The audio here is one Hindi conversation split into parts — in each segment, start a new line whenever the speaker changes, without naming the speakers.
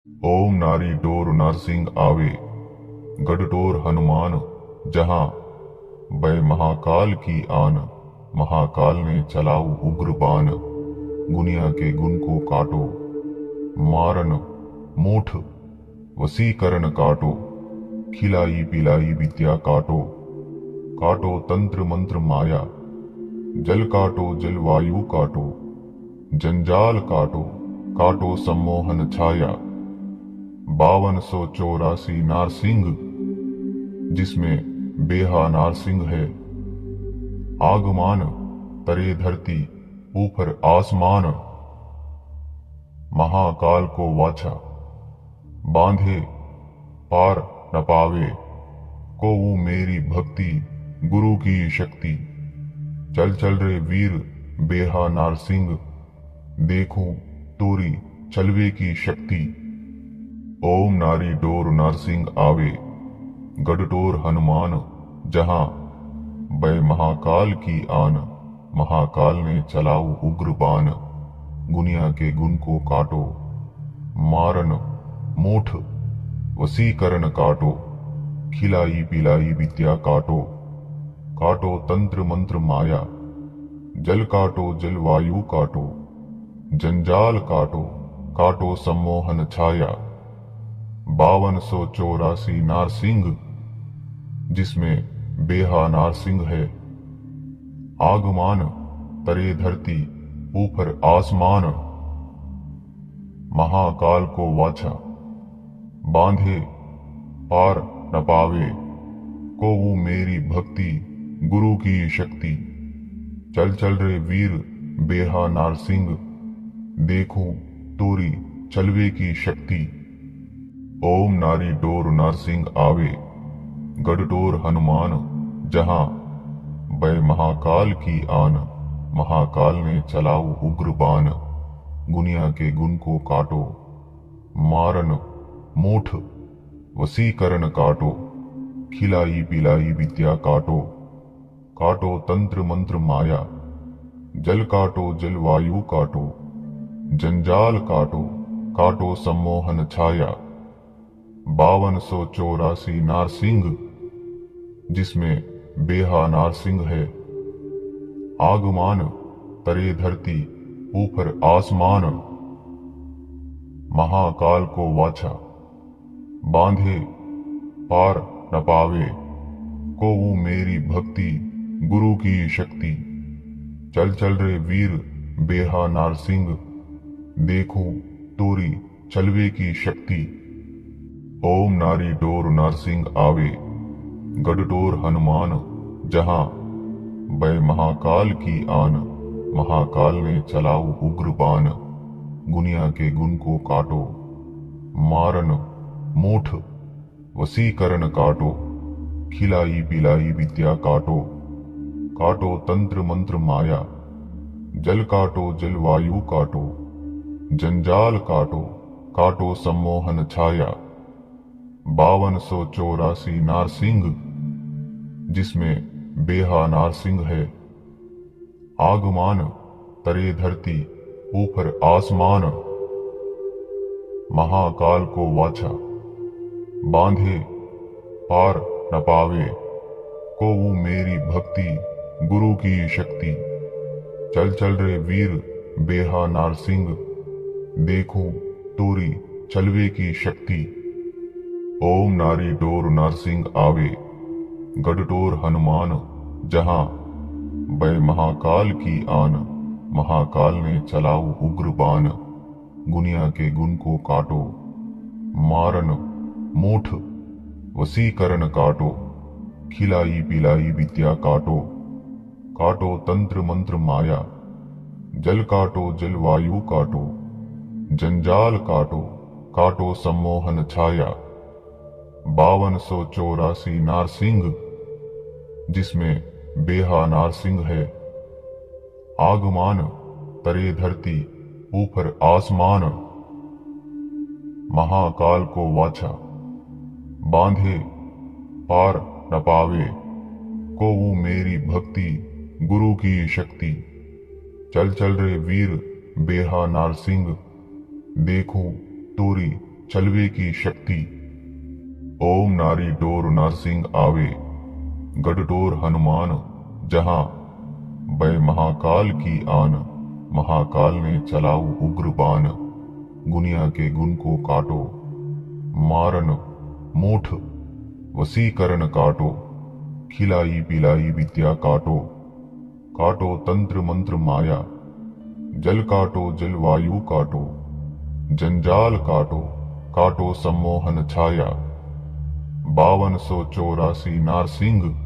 ओम नारी डोर नरसिंह आवे, गढ़ हनुमान जहां, बै महाकाल की आन। महाकाल ने चलाऊ उग्र बाण, गुनिया के गुण को काटो। मारन मूठ वसीकरण काटो, खिलाई पिलाई विद्या काटो। काटो तंत्र मंत्र माया, जल काटो जलवायु काटो। जंजाल काटो, काटो सम्मोहन छाया। 5284 नारसिंह, जिसमें बेहा नारसिंह है। आगमान तरे धरती ऊपर आसमान, महाकाल को वाछा बांधे पार न पावे। को वो मेरी भक्ति गुरु की शक्ति, चल चल रे वीर बेहा नारसिंह। देखूं तोरी चलवे की शक्ति। ओम नारी डोर नरसिंह आवे, गढ़ हनुमान जहां, बै महाकाल की आन। महाकाल ने चलाऊ उग्र बाण, गुनिया के गुण को काटो। मारन मूठ वसीकरण काटो, खिलाई पिलाई विद्या काटो। काटो तंत्र मंत्र माया, जल काटो जलवायु काटो। जंजाल काटो, काटो सम्मोहन छाया। 5284 नारसिंह, जिसमें बेहा नारसिंह है। आगमान तरे धरती ऊपर आसमान, महाकाल को वाछा बांधे पार न पावे। को वो मेरी भक्ति गुरु की शक्ति, चल चल रे वीर बेहा नारसिंह। देखूं तोरी चलवे की शक्ति। ओम नारी डोर नरसिंह आवे, गढ़ हनुमान जहां, बै महाकाल की आन। महाकाल ने चलाऊ उग्र बाण, गुनिया के गुण को काटो। मारन मूठ वसीकरण काटो, खिलाई पिलाई विद्या काटो। काटो तंत्र मंत्र माया, जल काटो जलवायु काटो। जंजाल काटो, काटो सम्मोहन छाया। 5284 नारसिंह, जिसमें बेहा नारसिंह है। आगमान तरे धरती ऊपर आसमान, महाकाल को वाछा बांधे पार न पावे। को वो मेरी भक्ति गुरु की शक्ति, चल चल रे वीर बेहा नारसिंह। देखूं तोरी चलवे की शक्ति। ओम नारी डोर नरसिंह आवे, गढ़ हनुमान जहां, बै महाकाल की आन। महाकाल ने चलाऊ उग्र बाण, गुनिया के गुण को काटो। मारन मूठ वसीकरण काटो, खिलाई पिलाई विद्या काटो। काटो तंत्र मंत्र माया, जल काटो जलवायु काटो। जंजाल काटो, काटो सम्मोहन छाया। 5284 नारसिंह, जिसमें बेहा नारसिंह है। आगमान तरे धरती ऊपर आसमान, महाकाल को वाछा बांधे पार न पावे। को वो मेरी भक्ति गुरु की शक्ति, चल चल रे वीर बेहा नारसिंह। देखूं तोरी चलवे की शक्ति। ओम नारी डोर नरसिंह आवे, गढ़ हनुमान जहां, बै महाकाल की आन। महाकाल ने चलाऊ उग्र बाण, गुनिया के गुण को काटो। मारन मूठ वसीकरण काटो, खिलाई पिलाई विद्या काटो। काटो तंत्र मंत्र माया, जल काटो जलवायु काटो। जंजाल काटो, काटो सम्मोहन छाया। 5284 नारसिंह, जिसमें बेहा नारसिंह है। आगमान तरे धरती ऊपर आसमान, महाकाल को वाछा बांधे पार न पावे। को वो मेरी भक्ति गुरु की शक्ति, चल चल रे वीर बेहा नारसिंह। देखूं तोरी छलवे की शक्ति। ओम नारी डोर नरसिंह आवे, गढ़डोर हनुमान जहां, बै महाकाल की आन, महाकाल ने चलाऊ उग्र बाण। गुनिया के गुण को काटो, मारन मूठ वसीकरण काटो। खिलाई पिलाई विद्या काटो, काटो तंत्र मंत्र माया। जल काटो जल वायु काटो, जंजाल काटो, काटो सम्मोहन छाया। 5284 नारसिंह,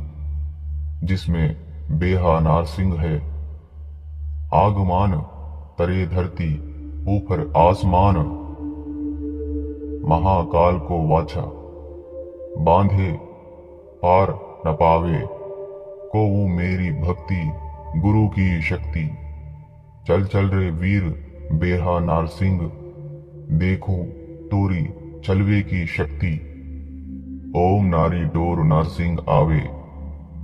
जिसमें बेहा नारसिंह है। आगमान तरे धरती ऊपर आसमान, महाकाल को वाछा बांधे पार न पावे। को वो मेरी भक्ति गुरु की शक्ति। चल चल रे वीर बेहा नारसिंह, देखो तोरी छलवे की शक्ति। ओम नारी डोर नरसिंह आवे,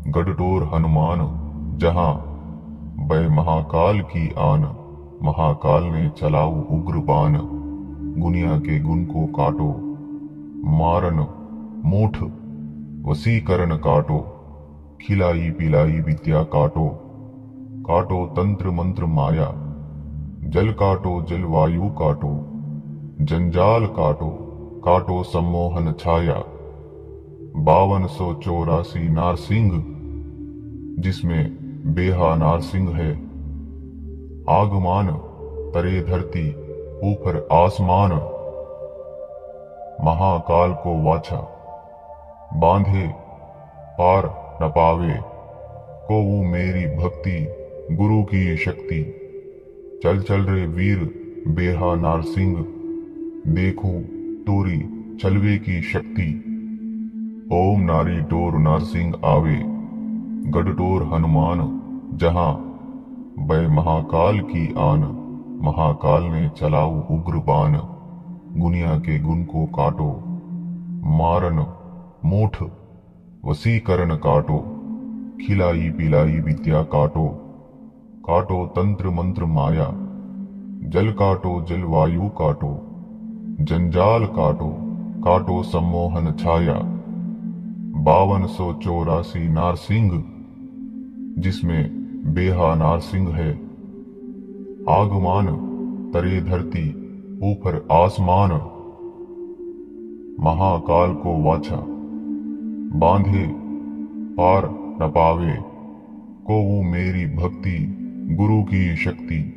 गढ़डोर हनुमान जहां, बै महाकाल की आन, महाकाल ने चलाऊ उग्र बाण। गुनिया के गुण को काटो, मारन मूठ वसीकरण काटो। खिलाई पिलाई विद्या काटो, काटो तंत्र मंत्र माया। जल काटो जल वायु काटो, जंजाल काटो, काटो सम्मोहन छाया। 5284 नारसिंह, जिसमें बेहा नारसिंह है। आगमान तरे धरती ऊपर आसमान, महाकाल को वाछा बांधे पार न पावे। को वो मेरी भक्ति गुरु की शक्ति। चल चल रे वीर बेहा नारसिंह, देखो तोरी छलवे की शक्ति। ओम नारी डोर नरसिंह आवे, गढ़डोर हनुमान जहां, बै महाकाल की आन, महाकाल ने चलाऊ उग्र बाण। गुनिया के गुण को काटो, मारन मूठ वसीकरण काटो। खिलाई पिलाई विद्या काटो, काटो तंत्र मंत्र माया। जल काटो जल वायु काटो, जंजाल काटो, काटो सम्मोहन छाया। 5284 नारसिंह, जिसमें बेहा नारसिंह है। आगमान तरे धरती ऊपर आसमान, महाकाल को वाछा बांधे पार न पावे। को वो मेरी भक्ति गुरु की शक्ति।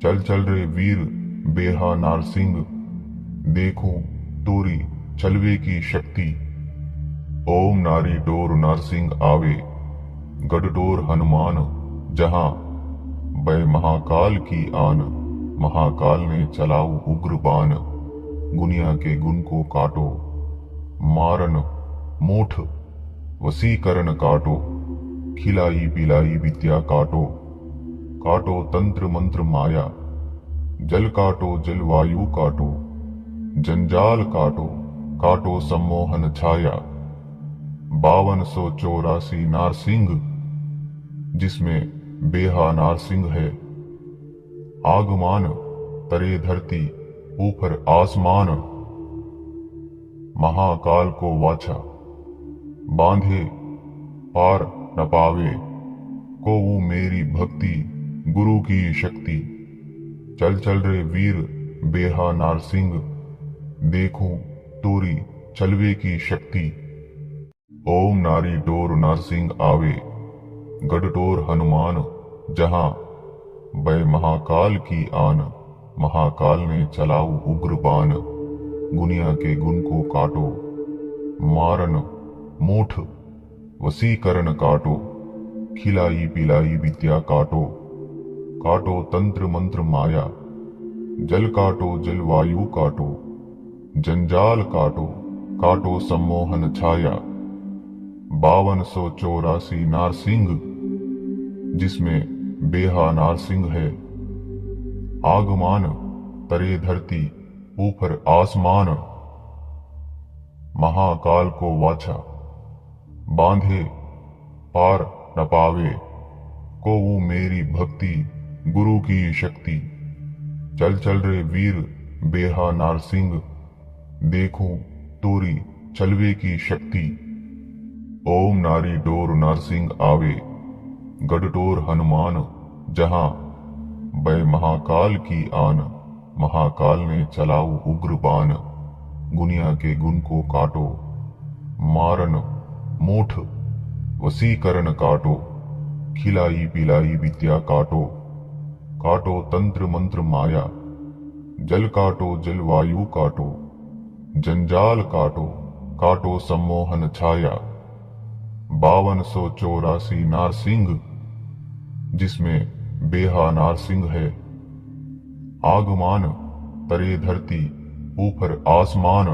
चल चल रे वीर बेहा नारसिंह, देखो तोरी छलवे की शक्ति। ओम नारी डोर नरसिंह आवे, गढ़डोर हनुमान जहां, बै महाकाल की आन, महाकाल ने चलाऊ उग्र बाण। गुनिया के गुण को काटो, मारन मूठ वसीकरण काटो। खिलाई पिलाई विद्या काटो, काटो तंत्र मंत्र माया। जल काटो जल वायु काटो, जंजाल काटो, काटो सम्मोहन छाया। 5284 नारसिंह, जिसमें बेहा नारसिंह है। आगमान तरे धरती ऊपर आसमान, महाकाल को वाछा बांधे पार न पावे। को वो मेरी भक्ति गुरु की शक्ति। चल चल रे वीर बेहा नारसिंह, देखो तोरी छलवे की शक्ति। ओम नारी डोर नरसिंह आवे, गढ़डोर हनुमान जहां, बै महाकाल की आन, महाकाल ने चलाऊ उग्र बाण। गुनिया के गुण को काटो, मारन मूठ वसीकरण काटो। खिलाई पिलाई विद्या काटो, काटो तंत्र मंत्र माया। जल काटो जल वायु काटो, जंजाल काटो, काटो सम्मोहन छाया। 5284 नारसिंह, जिसमें बेहा नारसिंह है। आगमान तरे धरती ऊपर आसमान, महाकाल को वाछा बांधे पार न पावे। को वो मेरी भक्ति गुरु की शक्ति। चल चल रे वीर बेहा नारसिंह, देखूं तोरी चलवे की शक्ति। ओम नारी डोर नरसिंह आवे, गढ़डोर हनुमान जहां, बै महाकाल की आन, महाकाल ने चलाऊ उग्र बाण। गुनिया के गुण को काटो, मारन मूठ वसीकरण काटो। खिलाई पिलाई विद्या काटो, काटो तंत्र मंत्र माया। जल काटो जलवायु काटो, जंजाल काटो, काटो सम्मोहन छाया। 5284 नारसिंह, जिसमें बेहा नारसिंह है। आगमान तरे धरती ऊपर आसमान।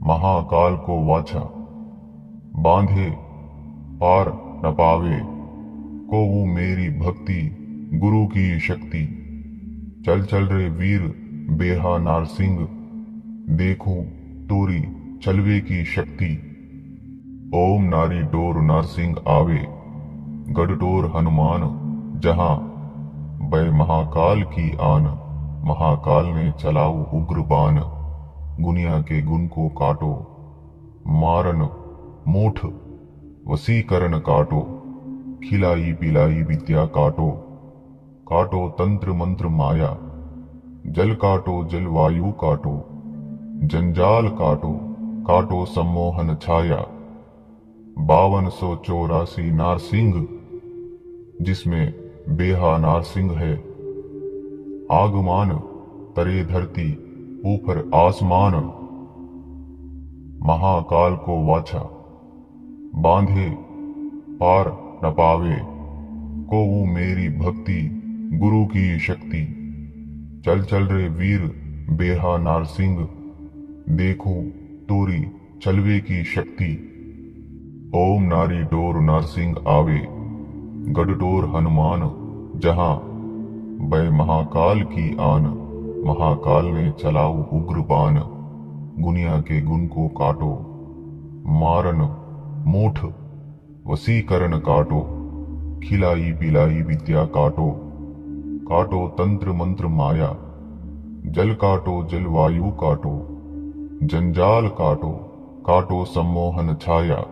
महाकाल को वाचा, बांधे पार न पावे। को वो मेरी भक्ति गुरु की शक्ति। चल चल रे वीर बेहा नारसिंह, देखूं तोरी चलवे की शक्ति। ओम नारी डोर नरसिंह आवे, गढ़डोर हनुमान जहां, बै महाकाल की आन, महाकाल ने चलाऊ उग्र बाण। गुनिया के गुण को काटो, मारन मूठ वसीकरण काटो। खिलाई पिलाई विद्या काटो, काटो तंत्र मंत्र माया। जल काटो जलवायु काटो, जंजाल काटो, काटो सम्मोहन छाया। 5284 नारसिंह, जिसमें बेहा नारसिंह है। आगमान तरे धरती ऊपर आसमान। महाकाल को वाचा, बांधे पार न पावे। को वो मेरी भक्ति गुरु की शक्ति। चल चल रे वीर बेहा नारसिंह, देखूं तोरी चलवे की शक्ति। ओम नारी डोर नरसिंह आवे, गढ़डोर हनुमान जहां, बै महाकाल की आन, महाकाल ने चलाऊ उग्र बाण। गुनिया के गुण को काटो, मारन मूठ वसीकरण काटो। खिलाई पिलाई विद्या काटो, काटो तंत्र मंत्र माया। जल काटो जलवायु काटो, जंजाल काटो, काटो सम्मोहन छाया।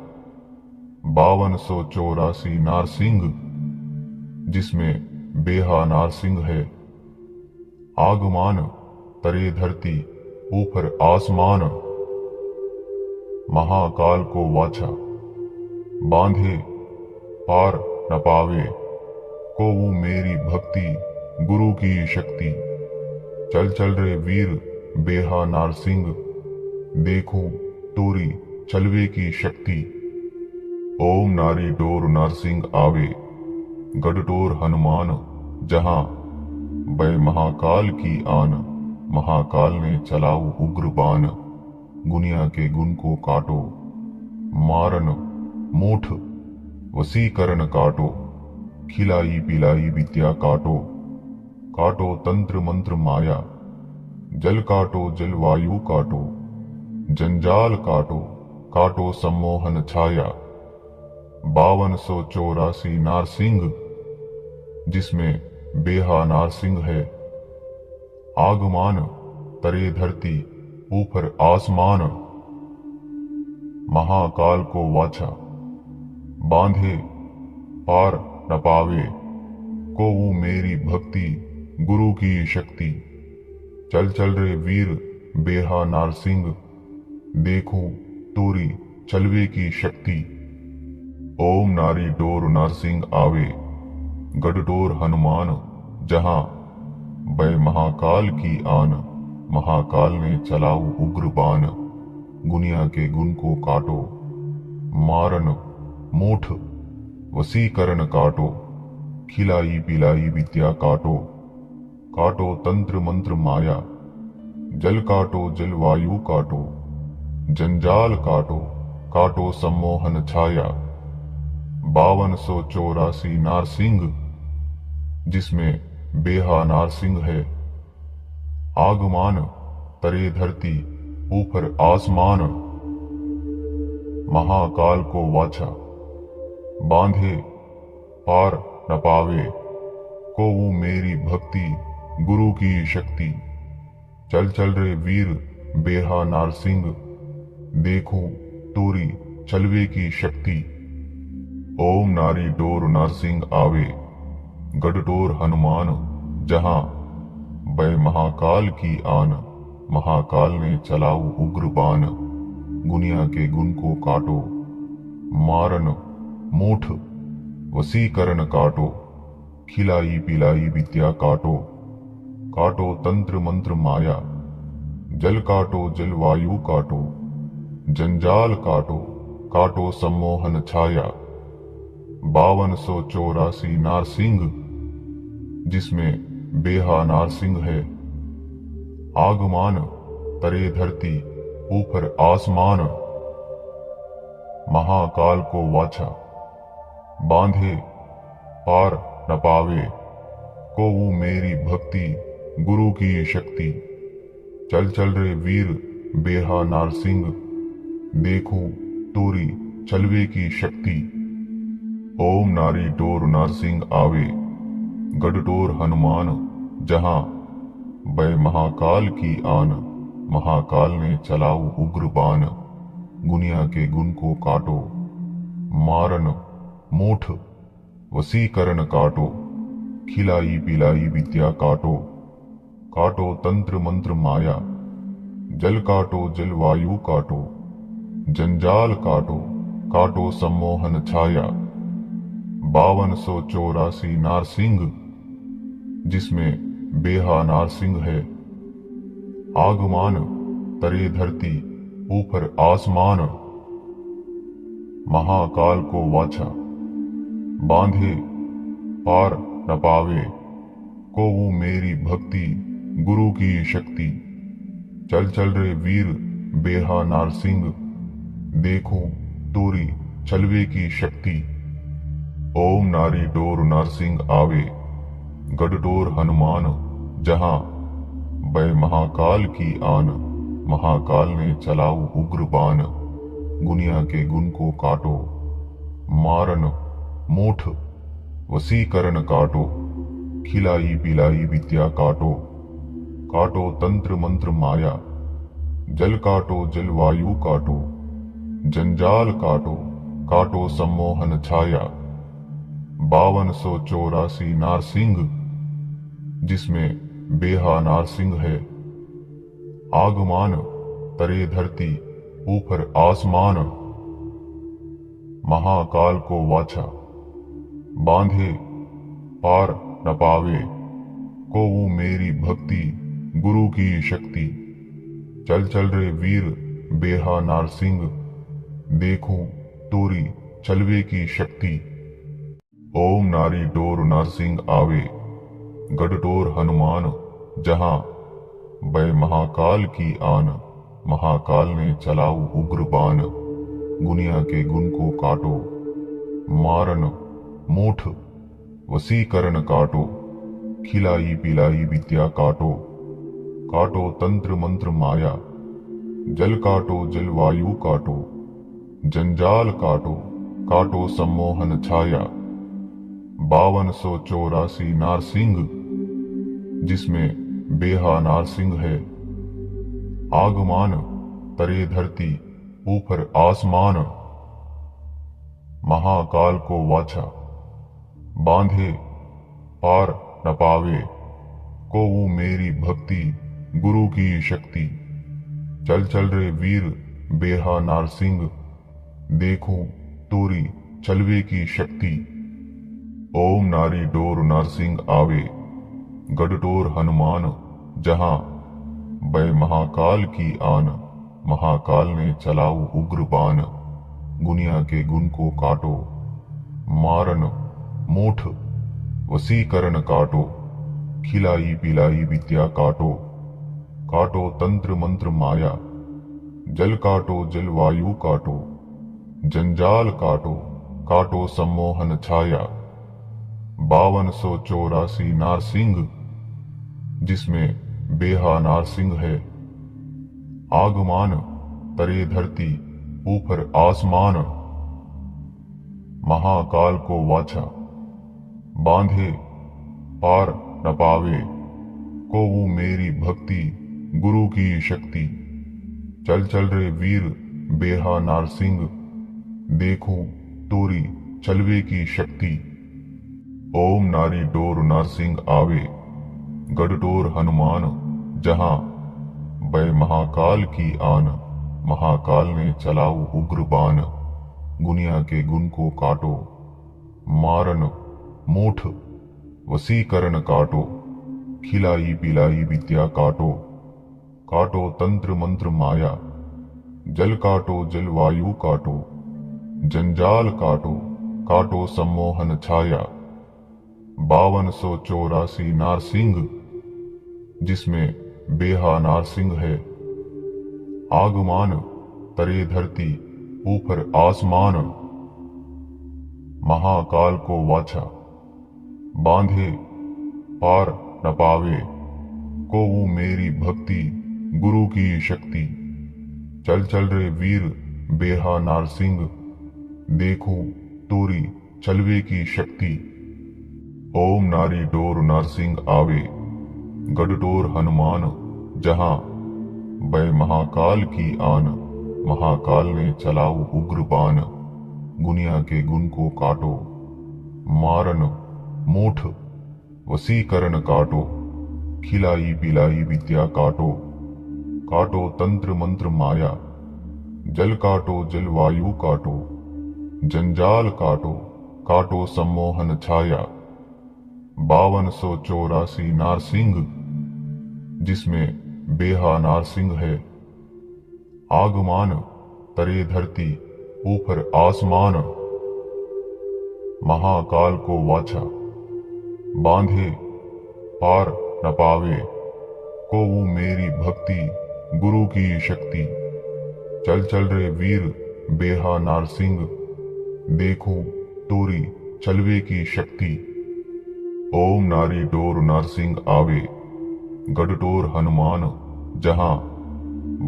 5284 नारसिंह, जिसमें बेहा नारसिंह है। आगमान तरे धरती ऊपर आसमान। महाकाल को वाचा, बांधे पार न पावे। को वो मेरी भक्ति गुरु की शक्ति। चल चल रे वीर बेहा नारसिंह, देखूं तोरी चलवे की शक्ति। ओम नारी डोर नरसिंह आवे, गढ़डोर हनुमान जहां, बै महाकाल की आन, महाकाल ने चलाऊ उग्र बाण। गुनिया के गुण को काटो, मारन मूठ वसीकरण काटो। खिलाई पिलाई विद्या काटो, काटो तंत्र मंत्र माया। जल काटो जलवायु काटो, जंजाल काटो, काटो सम्मोहन छाया। 5284 नारसिंह, जिसमें बेहा नारसिंह है। आगमान तरे धरती ऊपर आसमान। महाकाल को वाचा, बांधे पार न पावे। को वो मेरी भक्ति गुरु की शक्ति। चल चल रे वीर बेहा नारसिंह, देखूं तोरी चलवे की शक्ति। ओम नारी डोर नरसिंह आवे, गढ़डोर हनुमान जहां, बै महाकाल की आन, महाकाल ने चलाऊ उग्र बाण। गुनिया के गुण को काटो, मारन मूठ वसीकरण काटो। खिलाई पिलाई विद्या काटो, काटो तंत्र मंत्र माया। जल काटो जलवायु काटो, जंजाल काटो, काटो सम्मोहन छाया। 5284 नारसिंह, जिसमें बेहा नारसिंह है। आगमान तरे धरती ऊपर आसमान। महाकाल को वाचा, बांधे पार न पावे। को वो मेरी भक्ति गुरु की शक्ति। चल चल रे वीर बेहा नारसिंह, देखूं तोरी छलवे की शक्ति। ओम नारी डोर नारसिंह आवे, गढ़डोर हनुमान जहां, वह महाकाल की आन, महाकाल ने चलाऊ उग्र बाण। गुनिया के गुण को काटो, मारन मूठ वसीकरण काटो। खिलाई पिलाई विद्या काटो, काटो तंत्र मंत्र माया। जल काटो जलवायु काटो, जंजाल काटो, काटो सम्मोहन छाया। 5284 नारसिंह, जिसमें बेहा नारसिंह है। आगमान तरे धरती ऊपर आसमान, महाकाल को वाछा बांधे पार न पावे। को वो मेरी भक्ति गुरु की शक्ति। चल चल रे वीर बेहा नारसिंह, देखूं तोरी छलवे की शक्ति। ओम नारी डोर नारसिंह आवे, गढ़डोर हनुमान जहां, वह महाकाल की आन, महाकाल ने चलाऊ उग्र बाण। गुनिया के गुण को काटो, मारन मूठ वसीकरण काटो। खिलाई पिलाई विद्या काटो, काटो तंत्र मंत्र माया। जल काटो जलवायु काटो, जंजाल काटो, काटो सम्मोहन छाया। 5284 नारसिंह, जिसमें बेहा नारसिंह है। आगमान तरे धरती ऊपर आसमान, महाकाल को वाछा बांधे पार न पावे। को वो मेरी भक्ति गुरु की शक्ति। चल चल रे वीर बेहा नारसिंह, देखूं तोरी छलवे की शक्ति। ओम नारी डोर नारसिंह आवे, गढ़डोर हनुमान जहां, वह महाकाल की आन, महाकाल ने चलाऊ उग्र बाण। गुनिया के गुण को काटो, मारन मूठ वसीकरण काटो। खिलाई पिलाई विद्या काटो, काटो तंत्र मंत्र माया। जल काटो जलवायु काटो, जंजाल काटो, काटो सम्मोहन छाया। 5284 नारसिंह, जिसमें बेहा नारसिंह है। आगमान तरे धरती ऊपर आसमान, महाकाल को वाछा बांधे पार न पावे। को वो मेरी भक्ति गुरु की शक्ति। चल चल रे वीर बेहा नारसिंह, देखूं तोरी छलवे की शक्ति। ओम नारी डोर नारसिंह आवे, गढ़डोर हनुमान जहां, वह महाकाल की आन, महाकाल ने चलाऊ उग्र बाण। गुनिया के गुण को काटो, मारन मूठ वसीकरण काटो। खिलाई पिलाई विद्या काटो, काटो तंत्र मंत्र माया। जल काटो जलवायु काटो, जंजाल काटो, काटो सम्मोहन छाया। 5284 नारसिंह, जिसमें बेहा नारसिंह है। आगमान तरे धरती ऊपर आसमान, महाकाल को वाछा बांधे पार न पावे। को वो मेरी भक्ति गुरु की शक्ति। चल चल रे वीर बेहा नारसिंह, देखूं तोरी छलवे की शक्ति। ओम नारी डोर नारसिंह आवे, गढ़डोर हनुमान जहां, वह महाकाल की आन, महाकाल ने चलाऊ उग्र बाण। गुनिया के गुण को काटो, मारन मूठ वसीकरण काटो। खिलाई पिलाई विद्या काटो, काटो तंत्र मंत्र माया। जल काटो जलवायु काटो, जंजाल काटो, काटो सम्मोहन छाया। 5284 नारसिंह, जिसमें बेहा नारसिंह है। आगमान तरे धरती ऊपर आसमान, महाकाल को वाछा बांधे पार न पावे। को वो मेरी भक्ति गुरु की शक्ति। चल चल रे वीर बेहा नारसिंह, देखूं तोरी चलवे की शक्ति। ओम नारी डोर नारसिंह आवे, गढ़डोर हनुमान जहां, बै महाकाल की आन। महाकाल ने चलाऊ उग्र बाण, गुनिया के गुण को काटो। मारन मूठ वसीकरण काटो, खिलाई पिलाई विद्या काटो। काटो तंत्र मंत्र माया, जल काटो जल वायु काटो। जंजाल काटो काटो सम्मोहन छाया। 5284 नारसिंह, जिसमें बेहा नारसिंह है। आगमान तरे धरती ऊपर आसमान, महाकाल को वाछा बांधे पार न पावे। को वो मेरी भक्ति गुरु की शक्ति। चल चल रे वीर बेहा नारसिंह, देखूं तोरी चलवे की शक्ति। ओम नारी डोर नारसिंह आवे, गढ़डोर हनुमान जहां, बै महाकाल की आन। महाकाल ने चलाऊ उग्र बाण, गुनिया के गुण को काटो। मारन मूठ वसीकरण काटो, खिलाई पिलाई विद्या काटो। काटो तंत्र मंत्र माया, जल काटो जल वायु काटो। जंजाल काटो काटो सम्मोहन छाया। 5284 नारसिंह, जिसमें बेहा नारसिंह है। आगमान तरे धरती ऊपर आसमान, महाकाल को वाछा बांधे पार न पावे। को वो मेरी भक्ति गुरु की शक्ति। चल चल रे वीर बेहा नारसिंह, देखूं तोरी चलवे की शक्ति। ओम नारी डोर नारसिंह आवे, गढ़डोर हनुमान जहां,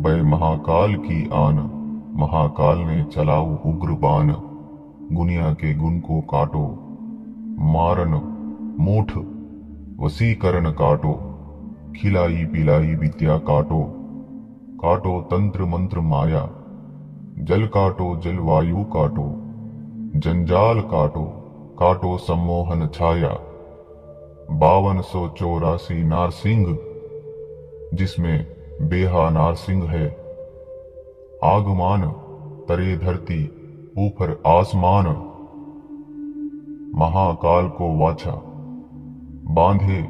बै महाकाल की आन। महाकाल ने चलाऊ उग्र बाण, गुनिया के गुण को काटो। मारन मूठ वसीकरण काटो, खिलाई पिलाई विद्या काटो। काटो तंत्र मंत्र माया, जल काटो जल वायु काटो। जंजाल काटो काटो सम्मोहन छाया। 5284 नारसिंह, जिसमें बेहा नारसिंह है। आगमान तरे धरती ऊपर आसमान, महाकाल को वाछा बांधे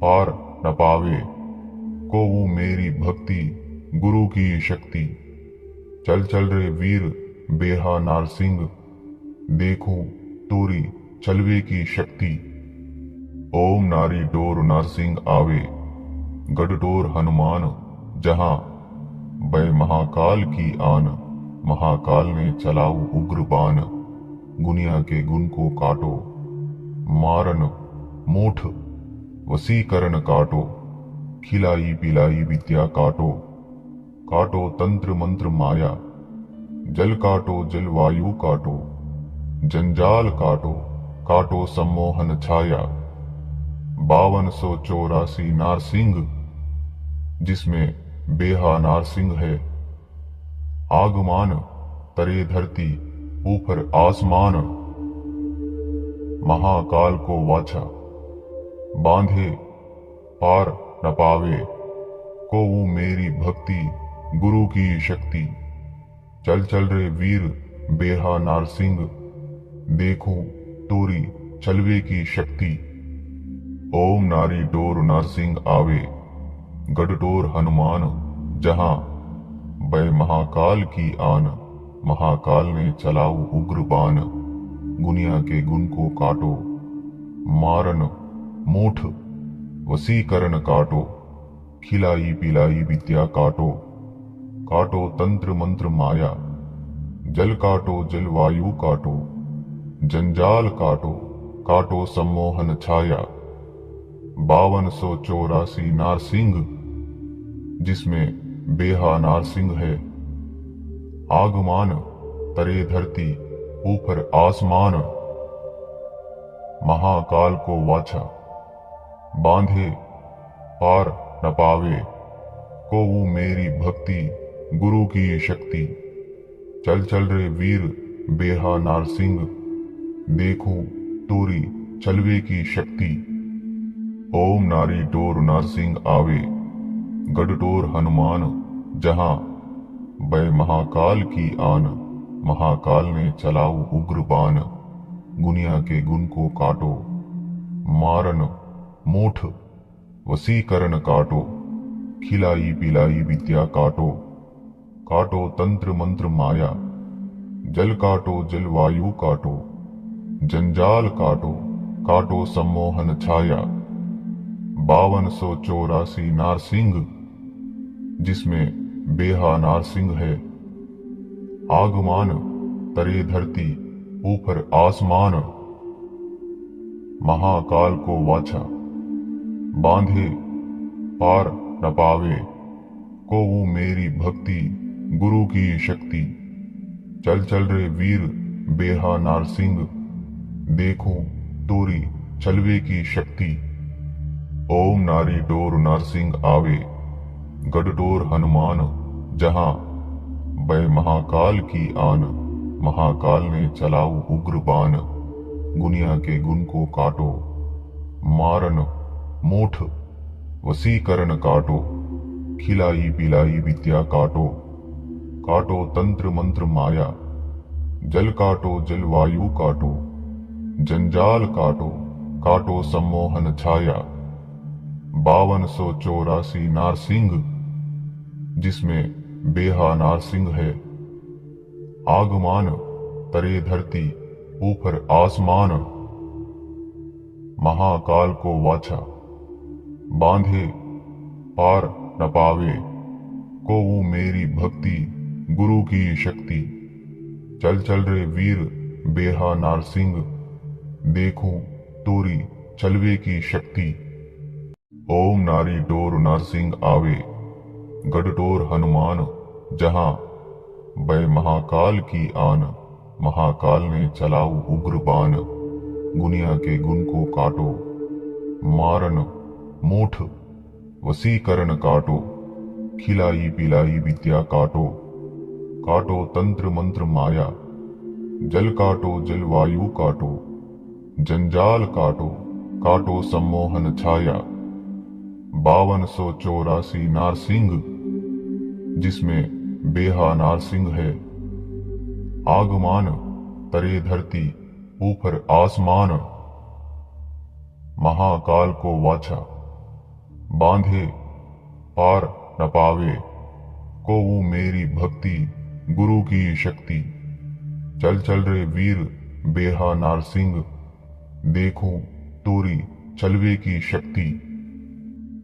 पार न पावे। को वो मेरी भक्ति गुरु की शक्ति। चल चल रे वीर बेहा नारसिंह, देखूं तोरी चलवे की शक्ति। ओम नारी डोर नारसिंह आवे, गढ़डोर हनुमान जहां, बै महाकाल की आन। महाकाल ने चलाऊ उग्र बाण, गुनिया के गुण को काटो। मारन मूठ वसीकरण काटो, खिलाई पिलाई विद्या काटो। काटो तंत्र मंत्र माया, जल काटो जल वायु काटो। जंजाल काटो काटो सम्मोहन छाया। 5284 नारसिंह, जिसमें बेहा नारसिंह है। आगमान तरे धरती ऊपर आसमान, महाकाल को वाछा बांधे पार न पावे। को वो मेरी भक्ति गुरु की शक्ति। चल चल रे वीर बेहा नारसिंह, देखूं तोरी चलवे की शक्ति। ओम नारी डोर नारसिंह आवे, गढ़डोर हनुमान जहां, बै महाकाल की आन। महाकाल ने चलाऊ उग्र बाण, गुनिया के गुण को काटो। मारन मूठ वसीकरण काटो, खिलाई पिलाई विद्या काटो। काटो तंत्र मंत्र माया, जल काटो जल वायु काटो। जंजाल काटो काटो सम्मोहन छाया। 5284 नारसिंह, जिसमें बेहा नारसिंह है। आगमान तरे धरती ऊपर आसमान, महाकाल को वाछा बांधे पार न पावे। को वो मेरी भक्ति गुरु की शक्ति। चल चल रे वीर बेहा नारसिंह, देखूं तोरी चलवे की शक्ति। ओम नारी टोर नारसिंह आवे, गढ़टोर हनुमान जहां, बै महाकाल की आन। महाकाल ने चलाऊ उग्र बाण, गुनिया के गुण को काटो। मारन मोठ वसीकरण काटो, खिलाई पिलाई विद्या काटो। काटो तंत्र मंत्र माया, जल काटो जलवायु काटो। जंजाल काटो, काटो सम्मोहन छाया। 5284 नारसिंह, जिसमें बेहा नारसिंह है। आगमान तरे धरती ऊपर आसमान, महाकाल को वाचा। बांधे पार न पावे, को वो मेरी भक्ति गुरु की शक्ति। चल चल रे वीर बेहा नारसिंह, देखूं तोरी चलवे की शक्ति। ओम नारी डोर नारसिंह आवे, गढ़टोर हनुमान जहां, बै महाकाल की आन। महाकाल ने चलाऊ उग्र बाण, गुनिया के गुण को काटो। मारन मोठ वसीकरण काटो, खिलाई पिलाई विद्या काटो। काटो तंत्र मंत्र माया, जल काटो जलवायु काटो। जंजाल काटो, काटो सम्मोहन छाया। 5284 नारसिंह, जिसमें बेहा नारसिंह है। आगमान तरे धरती ऊपर आसमान, महाकाल को वाचा। बांधे पार न पावे, को वो मेरी भक्ति गुरु की शक्ति। चल चल रे वीर बेहा नारसिंह, देखूं तोरी चलवे की शक्ति। ओम नारी डोर नारसिंह आवे, गढ़टोर हनुमान जहां, बै महाकाल की आन। महाकाल ने चलाऊ उग्र बाण, गुनिया के गुण को काटो। मारन मोठ वसीकरण काटो, खिलाई पिलाई विद्या काटो। काटो तंत्र मंत्र माया, जल काटो जलवायु काटो। जंजाल काटो, काटो सम्मोहन छाया। 5284 नारसिंह, जिसमें बेहा नारसिंह है। आगमान तरे धरती ऊपर आसमान, महाकाल को वाचा। बांधे पार न पावे, को वो मेरी भक्ति गुरु की शक्ति। चल चल रे वीर बेहा नारसिंह, देखूं तोरी चलवे की शक्ति।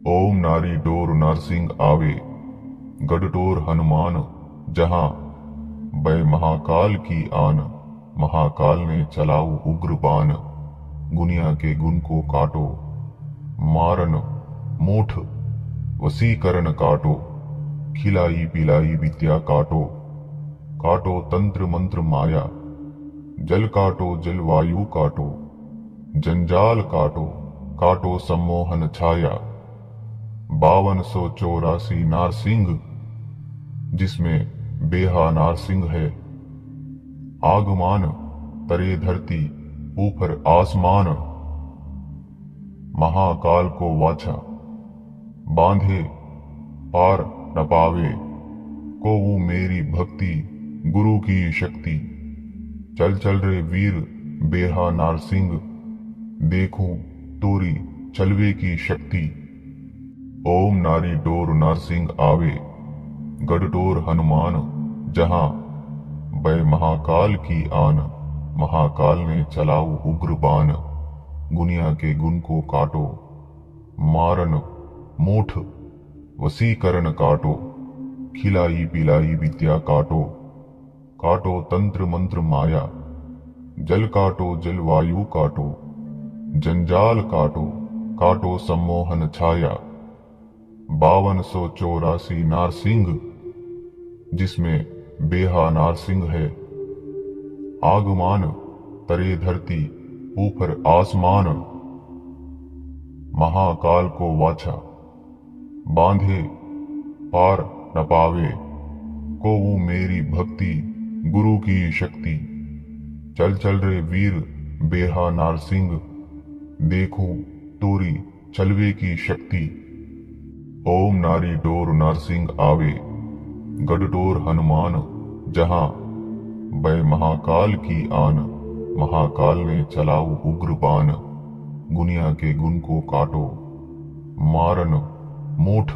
ओम नारी डोर नारसिंह आवे, गढ़टोर हनुमान जहां, बै महाकाल की आन। महाकाल ने चलाऊ उग्र बाण, गुनिया के गुण को काटो। मारन मोठ वसीकरण काटो, खिलाई पिलाई विद्या काटो। काटो तंत्र मंत्र माया, जल काटो जलवायु काटो। जंजाल काटो, काटो सम्मोहन छाया। 5284 नारसिंह, जिसमें बेहा नारसिंह है। आगमान तरे धरती ऊपर आसमान, महाकाल को वाचा। बांधे पार न पावे, को वो मेरी भक्ति गुरु की शक्ति। चल चल रे वीर बेहा नारसिंह, देखूं तोरी चलवे की शक्ति। ओम नारी डोर नारसिंह आवे, गढ़टोर हनुमान जहां, बै महाकाल की आन। महाकाल ने चलाऊ उग्र बाण, गुनिया के गुण को काटो। मारन मोठ वसीकरण काटो, खिलाई पिलाई विद्या काटो। काटो तंत्र मंत्र माया, जल काटो जलवायु काटो। जंजाल काटो, काटो सम्मोहन छाया। 5284 नारसिंह, जिसमें बेहा नारसिंह है। आगमान तरे धरती ऊपर आसमान, महाकाल को वाचा। बांधे पार न पावे, को वो मेरी भक्ति गुरु की शक्ति। चल चल रे वीर बेहा नारसिंह, देखो तोरी चलवे की शक्ति। ओम नारी डोर नारसिंह आवे, गढ़डोर हनुमान जहां, बै महाकाल की आन, महाकाल ने चलाऊ उग्र बाण। गुनिया के गुण को काटो, मारन मूठ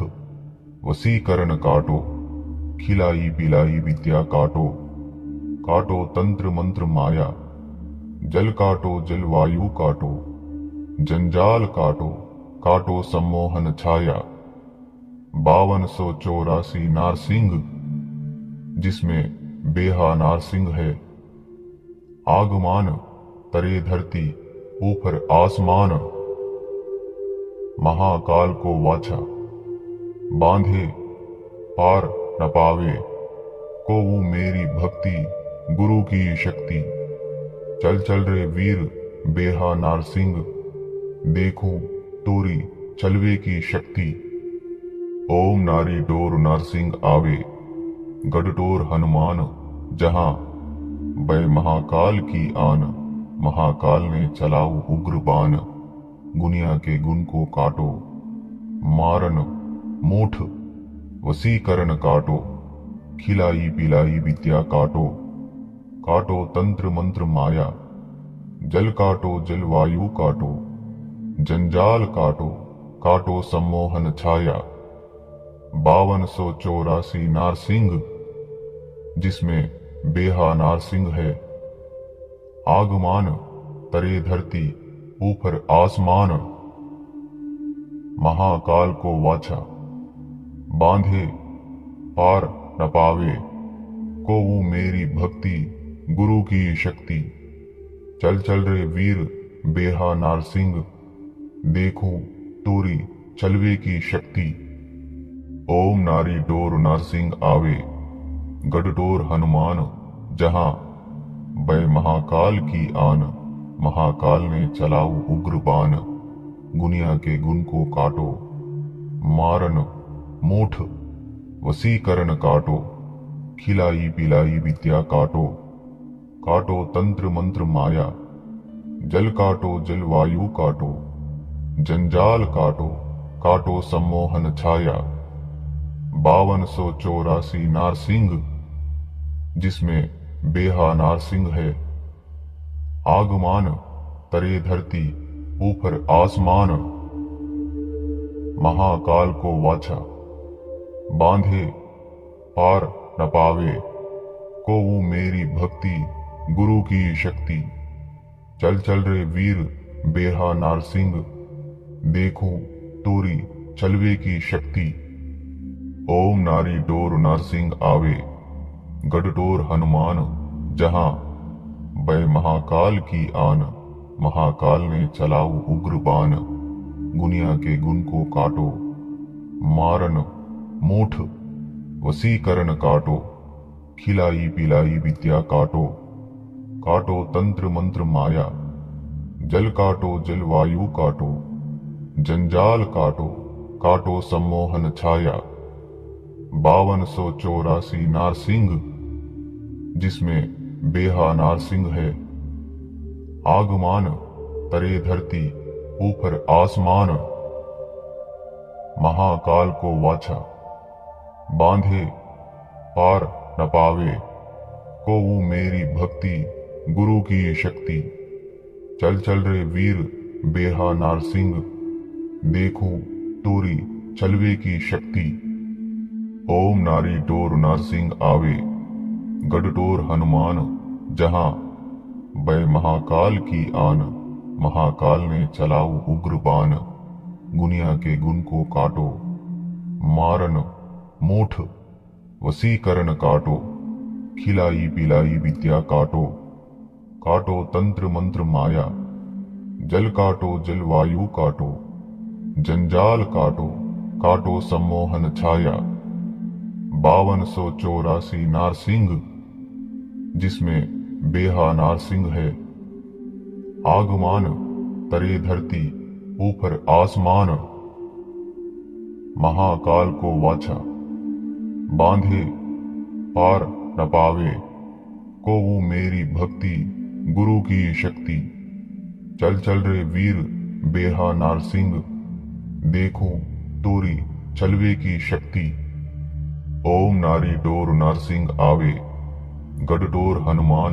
वसीकरण काटो। खिलाई पिलाई विद्या काटो, काटो तंत्र मंत्र माया। जल काटो जलवायु काटो, जंजाल काटो, काटो सम्मोहन छाया। 5284 नारसिंह, जिसमें बेहा नारसिंह है। आगमान तरे धरती ऊपर आसमान, महाकाल को वाचा बांधे पार न पावे। को वो मेरी भक्ति गुरु की शक्ति। चल चल रे वीर बेहा नारसिंह, देखो तोरी चलवे की शक्ति। ओम नारी डोर नारसिंह आवे, गढ़डोर हनुमान जहां, बै महाकाल की आन, महाकाल ने चलाऊ उग्र बाण। गुनिया के गुण को काटो, मारन मूठ वसीकरण काटो। खिलाई पिलाई विद्या काटो, काटो तंत्र मंत्र माया। जल काटो जलवायु काटो, जंजाल काटो, काटो सम्मोहन छाया। 5284 नारसिंह, जिसमें बेहा नारसिंह है। आगमान तरे धरती ऊपर आसमान, महाकाल को वाचा बांधे पार न पावे। को वो मेरी भक्ति गुरु की शक्ति। चल चल रे वीर बेहा नारसिंह, देखो तोरी चलवे की शक्ति। ओम नारी डोर नारसिंह आवे, गढ़डोर हनुमान जहां, बै महाकाल की आन, महाकाल ने चलाऊ उग्र बाण। गुनिया के गुण को काटो, मारन मूठ वसीकरण काटो। खिलाई पिलाई विद्या काटो, काटो तंत्र मंत्र माया। जल काटो जलवायु काटो, जंजाल काटो, काटो सम्मोहन छाया। 5284 नारसिंह, जिसमें बेहा नारसिंह है। आगमान तरे धरती ऊपर आसमान, महाकाल को वाचा बांधे पार न पावे। को वो मेरी भक्ति गुरु की शक्ति। चल चल रे वीर बेहा नारसिंह, देखो तोरी चलवे की शक्ति। ओम नारी डोर नारसिंह आवे, गढ़डोर हनुमान जहां, बै महाकाल की आन, महाकाल ने चलाऊ उग्र बाण। गुनिया के गुण को काटो, मारन मूठ वसीकरण काटो। खिलाई पिलाई विद्या काटो, काटो तंत्र मंत्र माया। जल काटो जलवायु काटो, जंजाल काटो, काटो सम्मोहन छाया। 5284 नारसिंह, जिसमें बेहा नारसिंह है। आगमान तरे धरती ऊपर आसमान, महाकाल को वाचा बांधे पार न पावे। को वो मेरी भक्ति गुरु की शक्ति। चल चल रे वीर बेहा नारसिंह, देखो तोरी चलवे की शक्ति। ओम नारी डोर नारसिंह आवे, गढ़डोर हनुमान जहां, बै महाकाल की आन, महाकाल ने चलाऊ उग्र बाण। गुनिया के गुण को काटो, मारन मूठ वसीकरण काटो। खिलाई पिलाई विद्या काटो, काटो तंत्र मंत्र माया। जल काटो जलवायु काटो, जंजाल काटो, काटो सम्मोहन छाया। 5284 नारसिंह, जिसमें बेहा नारसिंह है। आगमान तरे धरती ऊपर आसमान, महाकाल को वाचा बांधे पार न पावे, को वो मेरी भक्ति गुरु की शक्ति। चल चल रे वीर बेहा नारसिंह, देखूं तोरी चलवे की शक्ति। ओम नारी डोर नारसिंह आवे, गढ़डोर हनुमान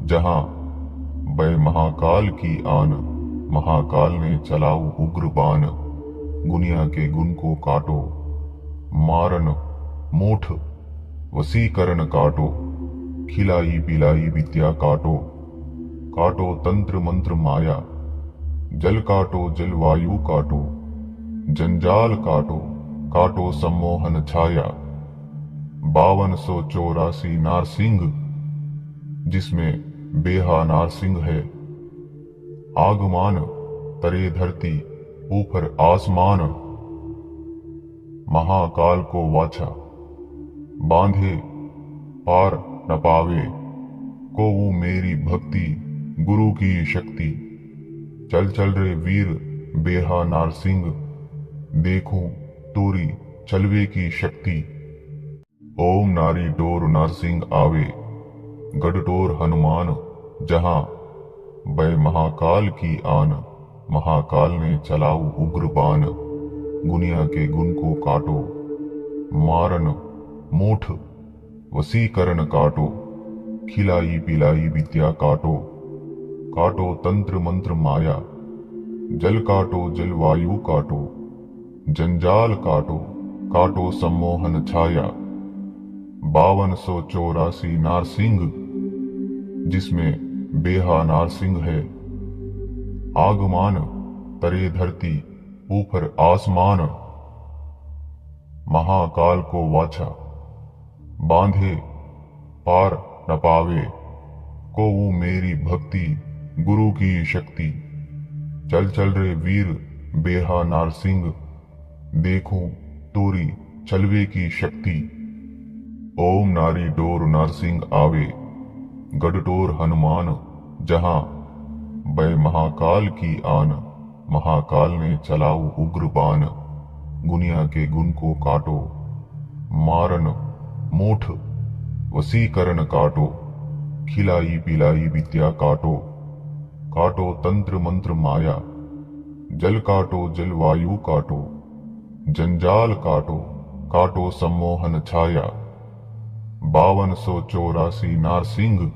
जहां, बै महाकाल की आन। महाकाल ने चलाऊ उग्र बाण, गुनिया के गुण को काटो। मारन मूठ वसीकरण काटो, खिलाई पिलाई विद्या काटो। काटो तंत्र मंत्र माया, जल काटो जलवायु काटो। जंजाल काटो, काटो सम्मोहन छाया। 5284 नारसिंह, जिसमें बेहा नारसिंह है। आगमान तरे धरती ऊपर आसमान, महाकाल को वाचा। बांधे पार न पावे, को वो मेरी भक्ति गुरु की शक्ति। चल चल रे वीर बेहा नारसिंह, देखूं तोरी चलवे की शक्ति। ओम नारी डोर नारसिंह आवे, गढ़डोर हनुमान जहां, बै महाकाल की आन। महाकाल ने चलाऊ उग्र बाण, गुनिया के गुण को काटो। मारन मूठ वसीकरण काटो, खिलाई पिलाई विद्या काटो। काटो तंत्र मंत्र माया, जल काटो जलवायु काटो। जंजाल काटो, काटो सम्मोहन छाया। 5284 नारसिंह, जिसमें बेहा नारसिंह है। आगमान तरे धरती ऊपर आसमान, महाकाल को वाचा। बांधे पार न पावे, को वो मेरी भक्ति गुरु की शक्ति। चल चल रे वीर बेहा नारसिंह, देखूं तोरी चलवे की शक्ति। ओम नारी डोर नारसिंह आवे, गढ़डोर हनुमान जहां, बै महाकाल की आन। महाकाल ने चलाऊ उग्र बाण, गुनिया के गुण को काटो। मारन मूठ वसीकरण काटो, खिलाई पिलाई विद्या काटो। काटो तंत्र मंत्र माया, जल काटो जलवायु काटो। जंजाल काटो, काटो सम्मोहन छाया। 5284 नारसिंह,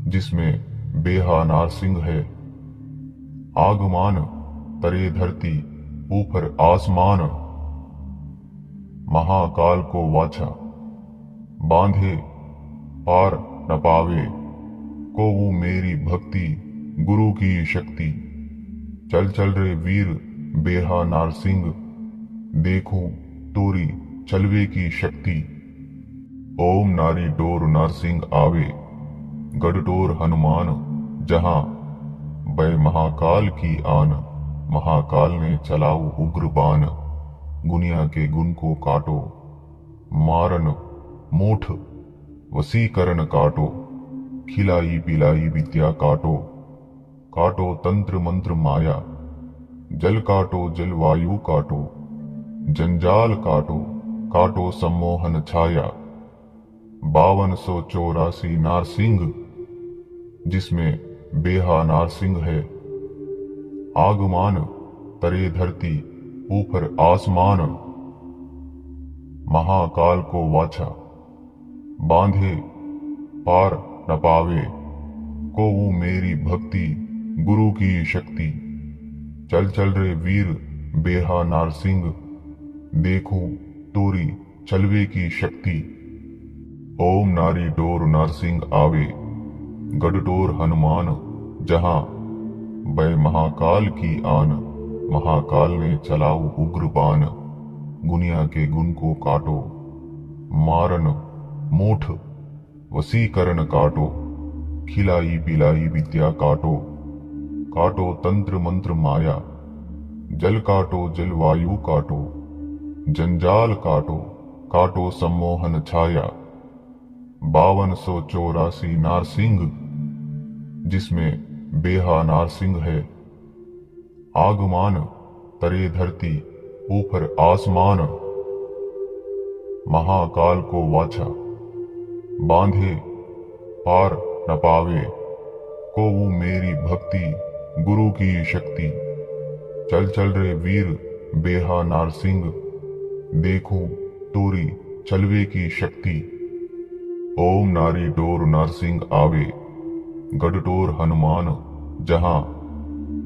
जिसमें बेहा नारसिंह है। आगमान तरे धरती ऊपर आसमान, महाकाल को वाचा। बांधे पार न पावे, को वो मेरी भक्ति गुरु की शक्ति। चल चल रे वीर बेहा नारसिंह, देखूं तोरी चलवे की शक्ति। ओम नारी डोर नारसिंह आवे, गढ़डोर हनुमान जहां, बै महाकाल की आन। महाकाल ने चलाऊ उग्र बाण, गुनिया के गुण को काटो। मारन मूठ वसीकरण काटो, खिलाई पिलाई विद्या काटो। काटो तंत्र मंत्र माया, जल काटो जलवायु काटो। जंजाल काटो, काटो सम्मोहन छाया। 5284 नारसिंह, जिसमें बेहा नारसिंह है। आगमान तरे धरती ऊपर आसमान, महाकाल को वाचा। बांधे पार न पावे, को वो मेरी भक्ति गुरु की शक्ति। चल चल रे वीर बेहा नारसिंह, देखूं तोरी चलवे की शक्ति। ओम नारी डोर नारसिंह आवे, गढ़डोर हनुमान जहां, बै महाकाल की आन। महाकाल ने चलाऊ उग्र बाण, गुनिया के गुण को काटो। मारन मूठ वसीकरण काटो, खिलाई पिलाई विद्या काटो। काटो तंत्र मंत्र माया, जल काटो जलवायु काटो। जंजाल काटो, काटो सम्मोहन छाया। 5284 नारसिंह, जिसमें बेहा नारसिंह है। आगमान तरे धरती ऊपर आसमान, महाकाल को वाचा। बांधे पार न पावे, को वो मेरी भक्ति गुरु की शक्ति। चल चल रे वीर बेहा नारसिंह, देखूं तोरी चलवे की शक्ति। ओम नारी डोर नारसिंह आवे, गढ़टोर हनुमान जहां,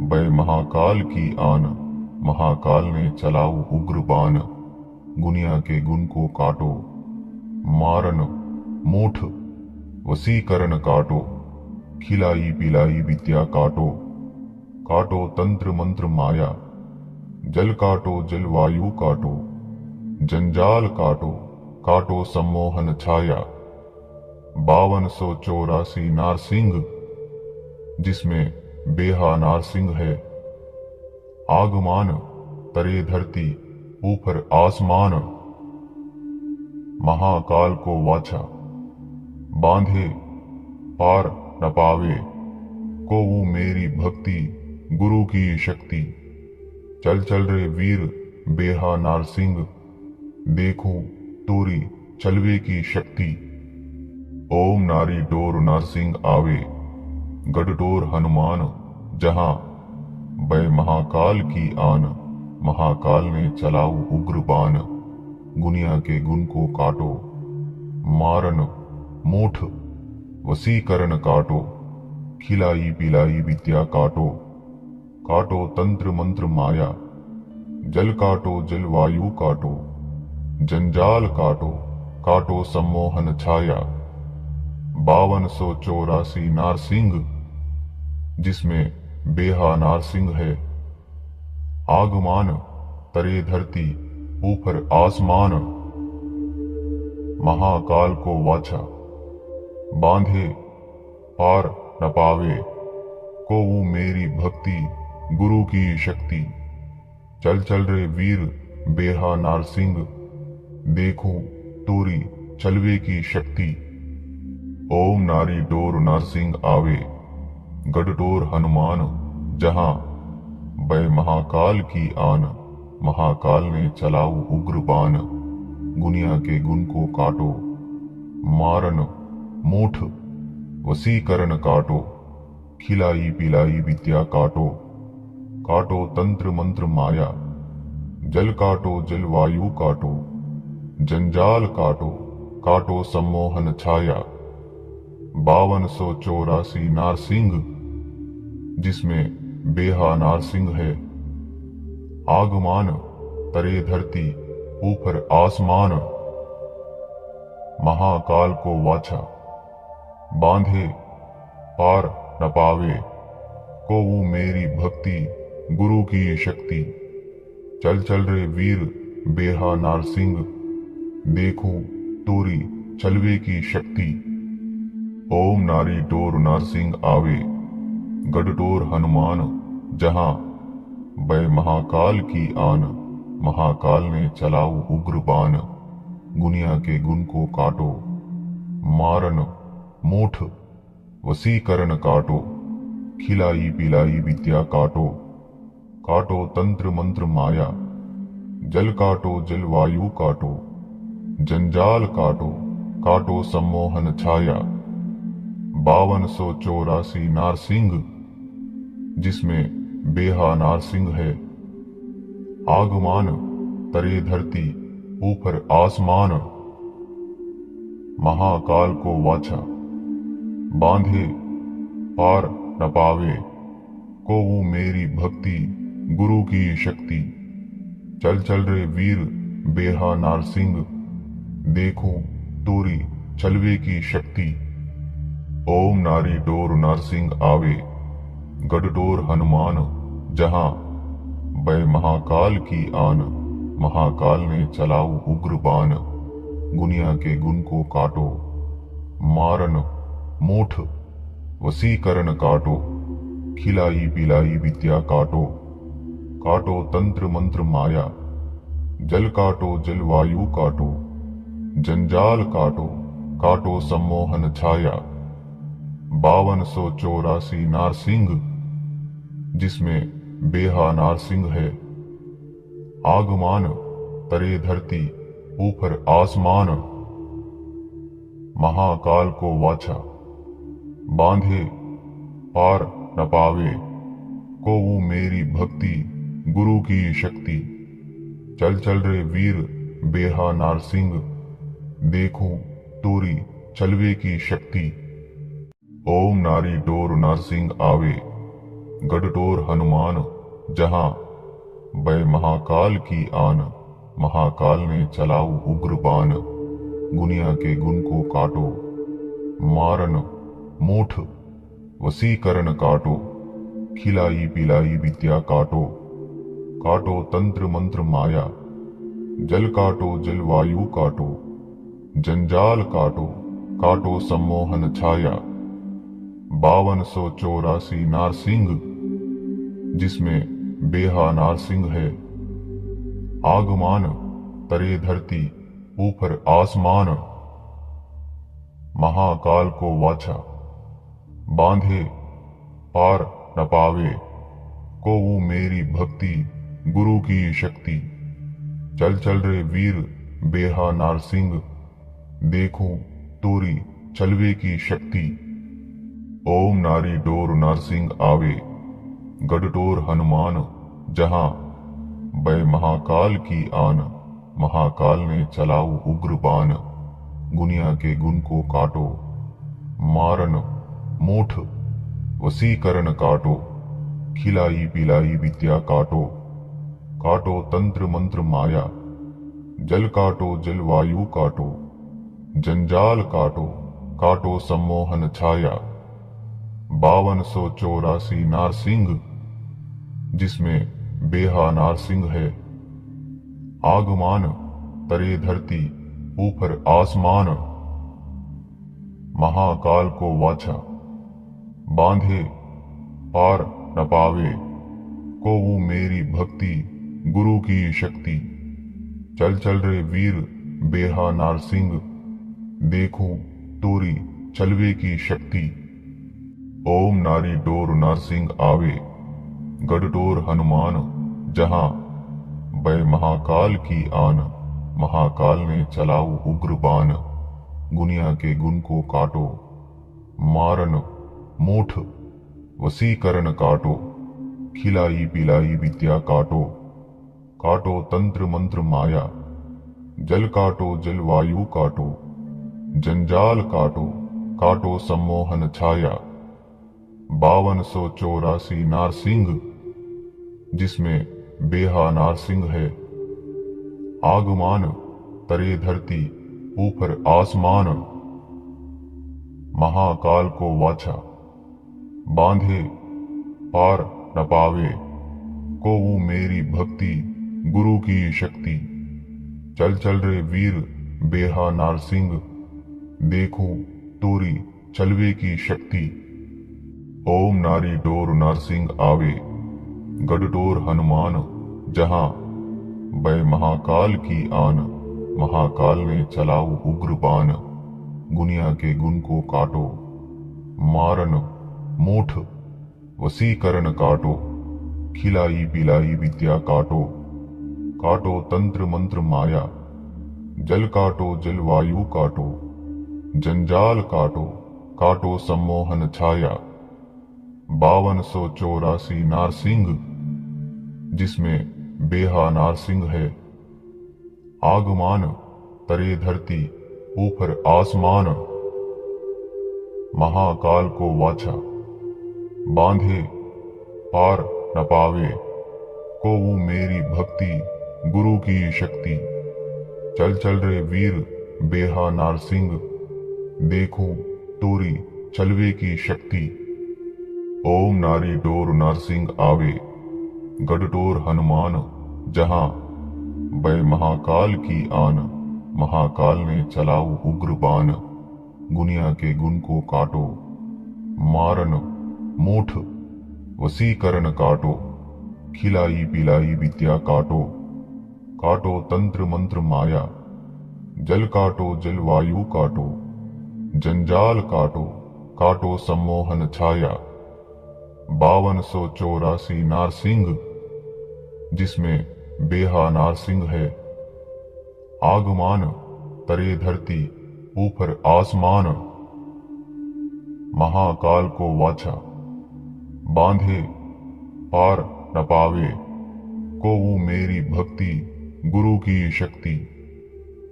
बै महाकाल की आन, महाकाल ने चलाऊ उग्र बाण। गुनिया के गुण को काटो, मारन मूठ वसीकरण काटो। खिलाई पिलाई विद्या काटो, काटो तंत्र मंत्र माया। जल काटो जलवायु काटो, जंजाल काटो, काटो सम्मोहन छाया। 5284 नारसिंह, जिसमें बेहा नारसिंह है। आगमान तरे धरती ऊपर आसमान, महाकाल को वाचा। बांधे पार न पावे, को वो मेरी भक्ति गुरु की शक्ति। चल चल रे वीर बेहा नारसिंह, देखूं तोरी चलवे की शक्ति। ओम नारी डोर नारसिंह आवे, गढ़टोर हनुमान जहां, बै महाकाल की आन, महाकाल ने चलाऊ उग्र बाण। गुनिया के गुण को काटो, मारन मूठ वसीकरण काटो। खिलाई पिलाई विद्या काटो, काटो तंत्र मंत्र माया। जल काटो जलवायु काटो, जंजाल काटो, काटो सम्मोहन छाया। 5284 नारसिंह, जिसमें बेहा नारसिंह है। आगमान तरे धरती ऊपर आसमान, महाकाल को वाचा। बांधे पार न पावे, को वो मेरी भक्ति गुरु की शक्ति। चल चल रे वीर बेहा नारसिंह, देखूं तोरी चलवे की शक्ति। ओम नारी डोर नारसिंह आवे, गढ़टोर हनुमान जहां, बै महाकाल की आन, महाकाल ने चलाऊ उग्र बाण। गुनिया के गुण को काटो, मारन मूठ वसीकरण काटो। खिलाई पिलाई विद्या काटो, काटो तंत्र मंत्र माया। जल काटो जलवायु काटो, जंजाल काटो, काटो सम्मोहन छाया। 5284 नारसिंह, जिसमें बेहा नारसिंह है। आगमान तरे धरती ऊपर आसमान, महाकाल को वाचा। बांधे पार न पावे, को वो मेरी भक्ति गुरु की शक्ति। चल चल रे वीर बेहा नारसिंह, देखूं तोरी चलवे की शक्ति। ओम नारी डोर नारसिंह आवे, गढ़टोर हनुमान जहां, बै महाकाल की आन, महाकाल ने चलाऊ उग्र बाण। गुनिया के गुण को काटो, मारन मूठ वसीकरण काटो। खिलाई पिलाई विद्या काटो, काटो तंत्र मंत्र माया। जल काटो जलवायु काटो, जंजाल काटो, काटो सम्मोहन छाया। 5284 नारसिंह, जिसमें बेहा नारसिंह है। आगमान तरे धरती ऊपर आसमान, महाकाल को वाचा। बांधे पार न पावे, को वो मेरी भक्ति गुरु की शक्ति। चल चल रे वीर बेहा नारसिंह, देखूं तोरी चलवे की शक्ति। ओम नारी डोर नारसिंह आवे, गढ़टोर हनुमान जहां, बै महाकाल की आन, महाकाल ने चलाऊ उग्र बाण। गुनिया के गुण को काटो, मारन मूठ वसीकरण काटो। खिलाई पिलाई विद्या काटो, काटो तंत्र मंत्र माया। जल काटो जलवायु काटो, जंजाल काटो, काटो सम्मोहन छाया। 5284 नारसिंह, जिसमें बेहा नारसिंह है। आगमान तरे धरती ऊपर आसमान, महाकाल को वाछा, बांधे पार न पावे, को वो मेरी भक्ति गुरु की शक्ति। चल चल रे वीर बेहा नारसिंह, देखूं तोरी चलवे की शक्ति। ओम नारी डोर नारसिंह आवे, गढ़टोर हनुमान जहां, बै महाकाल की आन। महाकाल ने चलाऊ उग्र बाण, गुनिया के गुण को काटो। मारन मूठ वसीकरण काटो, खिलाई पिलाई विद्या काटो। काटो तंत्र मंत्र माया, जल काटो जल वायु काटो। जंजाल काटो, काटो सम्मोहन छाया। 5284 नारसिंह, जिसमें बेहा नारसिंह है। आगमान तरे धरती ऊपर आसमान, महाकाल को वाछा, बांधे पार न पावे, को वो मेरी भक्ति गुरु की शक्ति। चल चल रे वीर बेहा नारसिंह, देखूं तोरी चलवे की शक्ति। ओम नारी डोर नारसिंह आवे, गढ़टोर हनुमान जहां, बै महाकाल की आन। महाकाल ने चलाऊ उग्र बाण, गुनिया के गुण को काटो। मारन मूठ वसीकरण काटो, खिलाई पिलाई विद्या काटो। काटो तंत्र मंत्र माया, जल काटो जल वायु काटो। जंजाल काटो, काटो सम्मोहन छाया। 5284 नारसिंह, जिसमें बेहा नारसिंह है। आगमान तरे धरती ऊपर आसमान, महाकाल को वाछा, बांधे पार न पावे, को वो मेरी भक्ति गुरु की शक्ति। चल चल रे वीर बेहा नारसिंह, देखूं तोरी चलवे की शक्ति। ओम नारी डोर नारसिंह आवे, गढ़टोर हनुमान जहां, बै महाकाल की आन। महाकाल ने चलाऊ उग्र बाण, गुनिया के गुण को काटो। मारन मूठ वसीकरण काटो, खिलाई पिलाई विद्या काटो। काटो तंत्र मंत्र माया, जल काटो जल वायु काटो। जंजाल काटो, काटो सम्मोहन छाया। 5284 नारसिंह, जिसमें बेहा नारसिंह है। आगमान तरे धरती ऊपर आसमान, महाकाल को वाछा, बांधे पार न पावे, को वो मेरी भक्ति गुरु की शक्ति। चल चल रे वीर बेहा नारसिंह, देखूं तोरी चलवे की शक्ति। ओम नारी डोर नारसिंह आवे, गढ़टोर हनुमान जहां, बै महाकाल की आन। महाकाल ने चलाऊ उग्र बाण, गुनिया के गुण को काटो। मारन मूठ वसीकरण काटो, खिलाई पिलाई विद्या काटो। काटो तंत्र मंत्र माया, जल काटो जल वायु काटो। जंजाल काटो, काटो सम्मोहन छाया। 5284 नारसिंह, जिसमें बेहा नारसिंह है। आगमान तरे धरती ऊपर आसमान, महाकाल को वाछा, बांधे पार न पावे, को वो मेरी भक्ति गुरु की शक्ति। चल चल रे वीर बेहा नारसिंह, देखूं तोरी चलवे की शक्ति। ओम नारी डोर नारसिंह आवे, गढ़टोर हनुमान जहां, बै महाकाल की आन। महाकाल ने चलाऊ उग्र बाण, गुनिया के गुण को काटो। मारन मूठ वसीकरण काटो, खिलाई पिलाई विद्या काटो। काटो तंत्र मंत्र माया, जल काटो जल वायु काटो। जंजाल काटो, काटो सम्मोहन छाया। 5284 नारसिंह, जिसमें बेहा नारसिंह है। आगमान तरे धरती ऊपर आसमान, महाकाल को वाछा, बांधे पार न पावे, को वो मेरी भक्ति गुरु की शक्ति।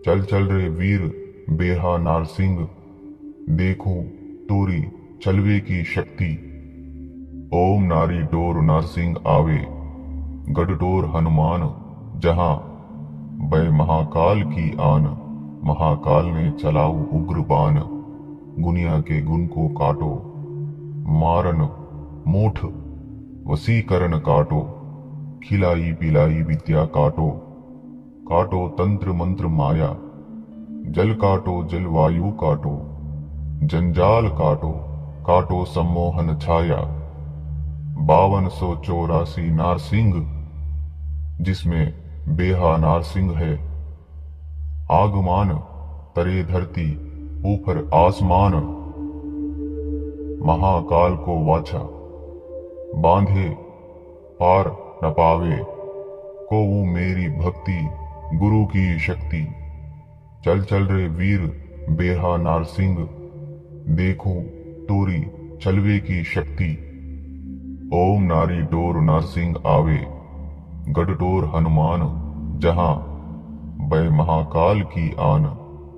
चल चल रे वीर बेहा नारसिंह, देखूं तोरी चलवे की शक्ति। ओम नारी डोर नारसिंह आवे, गढ़डोर हनुमान जहां, बै महाकाल की आन, महाकाल ने चलाऊ उग्र बाण। गुनिया के गुण को काटो, मारन मूठ वसीकरण काटो, खिलाई पिलाई विद्या काटो, काटो तंत्र मंत्र माया, जल काटो जल वायु काटो, जंजाल काटो, काटो सम्मोहन छाया। 5284 नारसिंह, जिसमें बेहा नारसिंह है। आगमान तरे धरती ऊपर आसमान, महाकाल को वाछा, बांधे पार न पावे, को वो मेरी भक्ति गुरु की शक्ति। चल चल रे वीर बेहा नारसिंह, देखूं तोरी चलवे की शक्ति। ओम नारी डोर नारसिंह आवे, गढ़डोर हनुमान जहां, बै महाकाल की आन,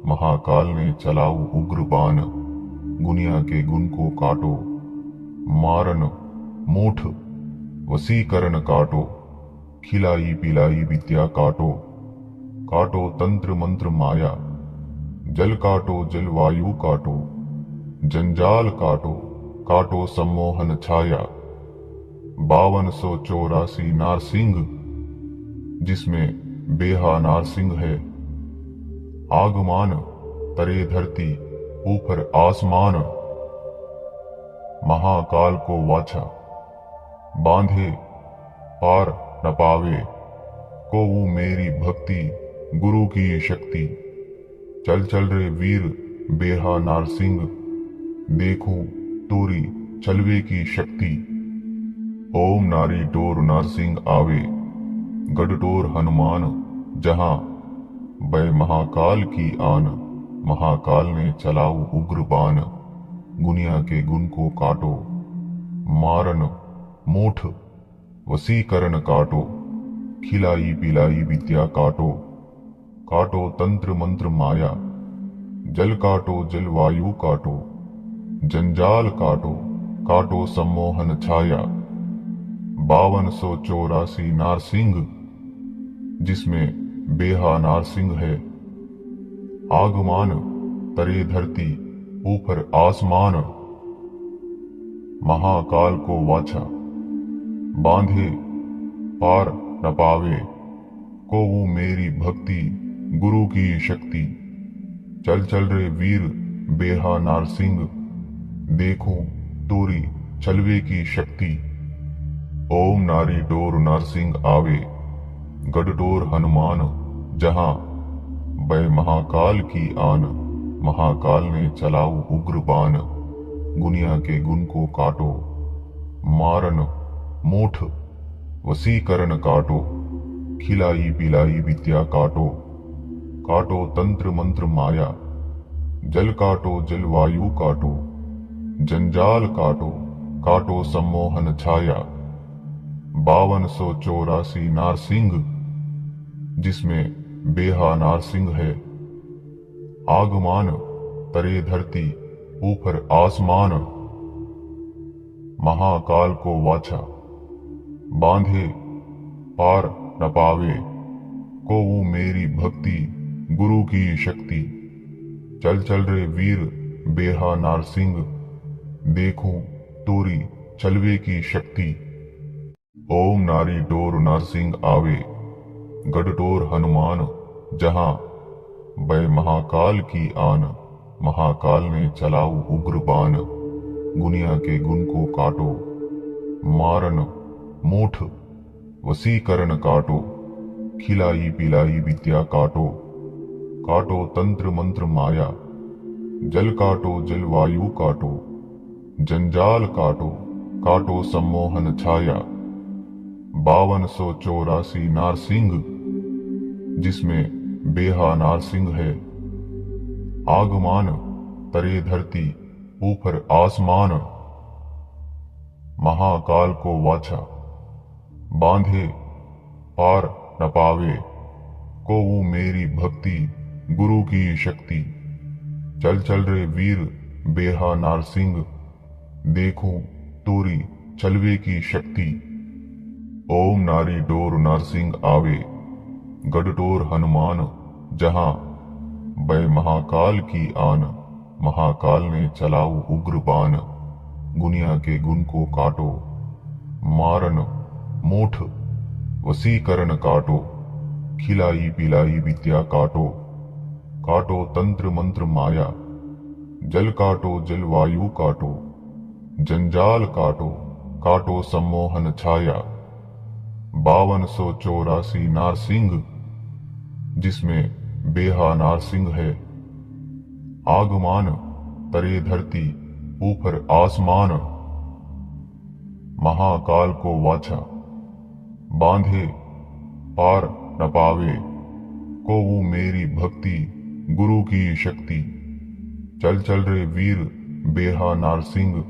महाकाल ने चलाऊ उग्र बाण। गुनिया के गुण को काटो, मारन मूठ वसीकरण काटो, खिलाई पिलाई विद्या काटो, काटो तंत्र मंत्र माया, जल काटो जल वायु काटो, जंजाल काटो, काटो सम्मोहन छाया। 5284 नारसिंह, जिसमें बेहा नारसिंह है। आगमान तरे धरती ऊपर आसमान, महाकाल को वाछा, बांधे पार न पावे, को वो मेरी भक्ति गुरु की शक्ति। चल चल रे वीर बेहा नारसिंह, देखूं तोरी चलवे की शक्ति। ओम नारी डोर नारसिंह आवे, गढ़डोर हनुमान जहां, बै महाकाल की आन, महाकाल ने चलाऊ उग्र बाण। गुनिया के गुण को काटो, मारन मूठ वसीकरण काटो, खिलाई पिलाई विद्या काटो, काटो तंत्र मंत्र माया, जल काटो जल वायु काटो, जंजाल काटो, काटो सम्मोहन छाया। 5284 नारसिंह, जिसमें बेहा नारसिंह है। आगमान तरे धरती ऊपर आसमान, महाकाल को वाछा, बांधे पार न पावे, को वो मेरी भक्ति गुरु की शक्ति। चल चल रे वीर बेहा नारसिंह, देखूं तोरी चलवे की शक्ति। ओम नारी डोर नारसिंह आवे, गढ़डोर हनुमान जहां, बै महाकाल की आन, महाकाल ने चलाऊ उग्र बाण। गुनिया के गुण को काटो, मारन मूठ वसीकरण काटो, खिलाई पिलाई विद्या काटो, काटो तंत्र मंत्र माया, जल काटो जल वायु काटो, जंजाल काटो, काटो सम्मोहन छाया। 5284 नारसिंह, जिसमें बेहा नारसिंह है। आगमान तरे धरती ऊपर आसमान, महाकाल को वाछा, बांधे पार न पावे, को वो मेरी भक्ति गुरु की शक्ति। चल चल रे वीर बेहा नारसिंह, देखूं तोरी चलवे की शक्ति। ओम नारी डोर नारसिंह आवे, गढ़डोर हनुमान जहां, बै महाकाल की आन, महाकाल ने चलाऊ उग्र बाण। गुनिया के गुण को काटो, मारन मूठ वसीकरण काटो, खिलाई पिलाई विद्या काटो, काटो तंत्र मंत्र माया, जल काटो जल वायु काटो, जंजाल काटो, काटो सम्मोहन छाया। 5284 नारसिंह, जिसमें बेहा नारसिंह है। आगमान तरे धरती ऊपर आसमान। महाकाल को वाछा बांधे पार न पावे, को वो मेरी भक्ति गुरु की शक्ति। चल चल रे वीर बेहा नारसिंह, देखूं तोरी चलवे की शक्ति। ओम नारी डोर नारसिंह आवे, गढ़टोर हनुमान जहां, बै महाकाल की आन। महाकाल ने चलाऊ उग्र बाण, गुनिया के गुण को काटो। मारन मोठ वसीकरण काटो, खिलाई पिलाई विद्या काटो। काटो तंत्र मंत्र माया, जल काटो जलवायु काटो। जंजाल काटो काटो सम्मोहन छाया। 5284 नारसिंह, जिसमें बेहा नारसिंह है। आगमान तरे धरती ऊपर आसमान। महाकाल को वाछा बांधे पार न पावे, को वो मेरी भक्ति गुरु की शक्ति। चल चल रे वीर बेहा नारसिंह,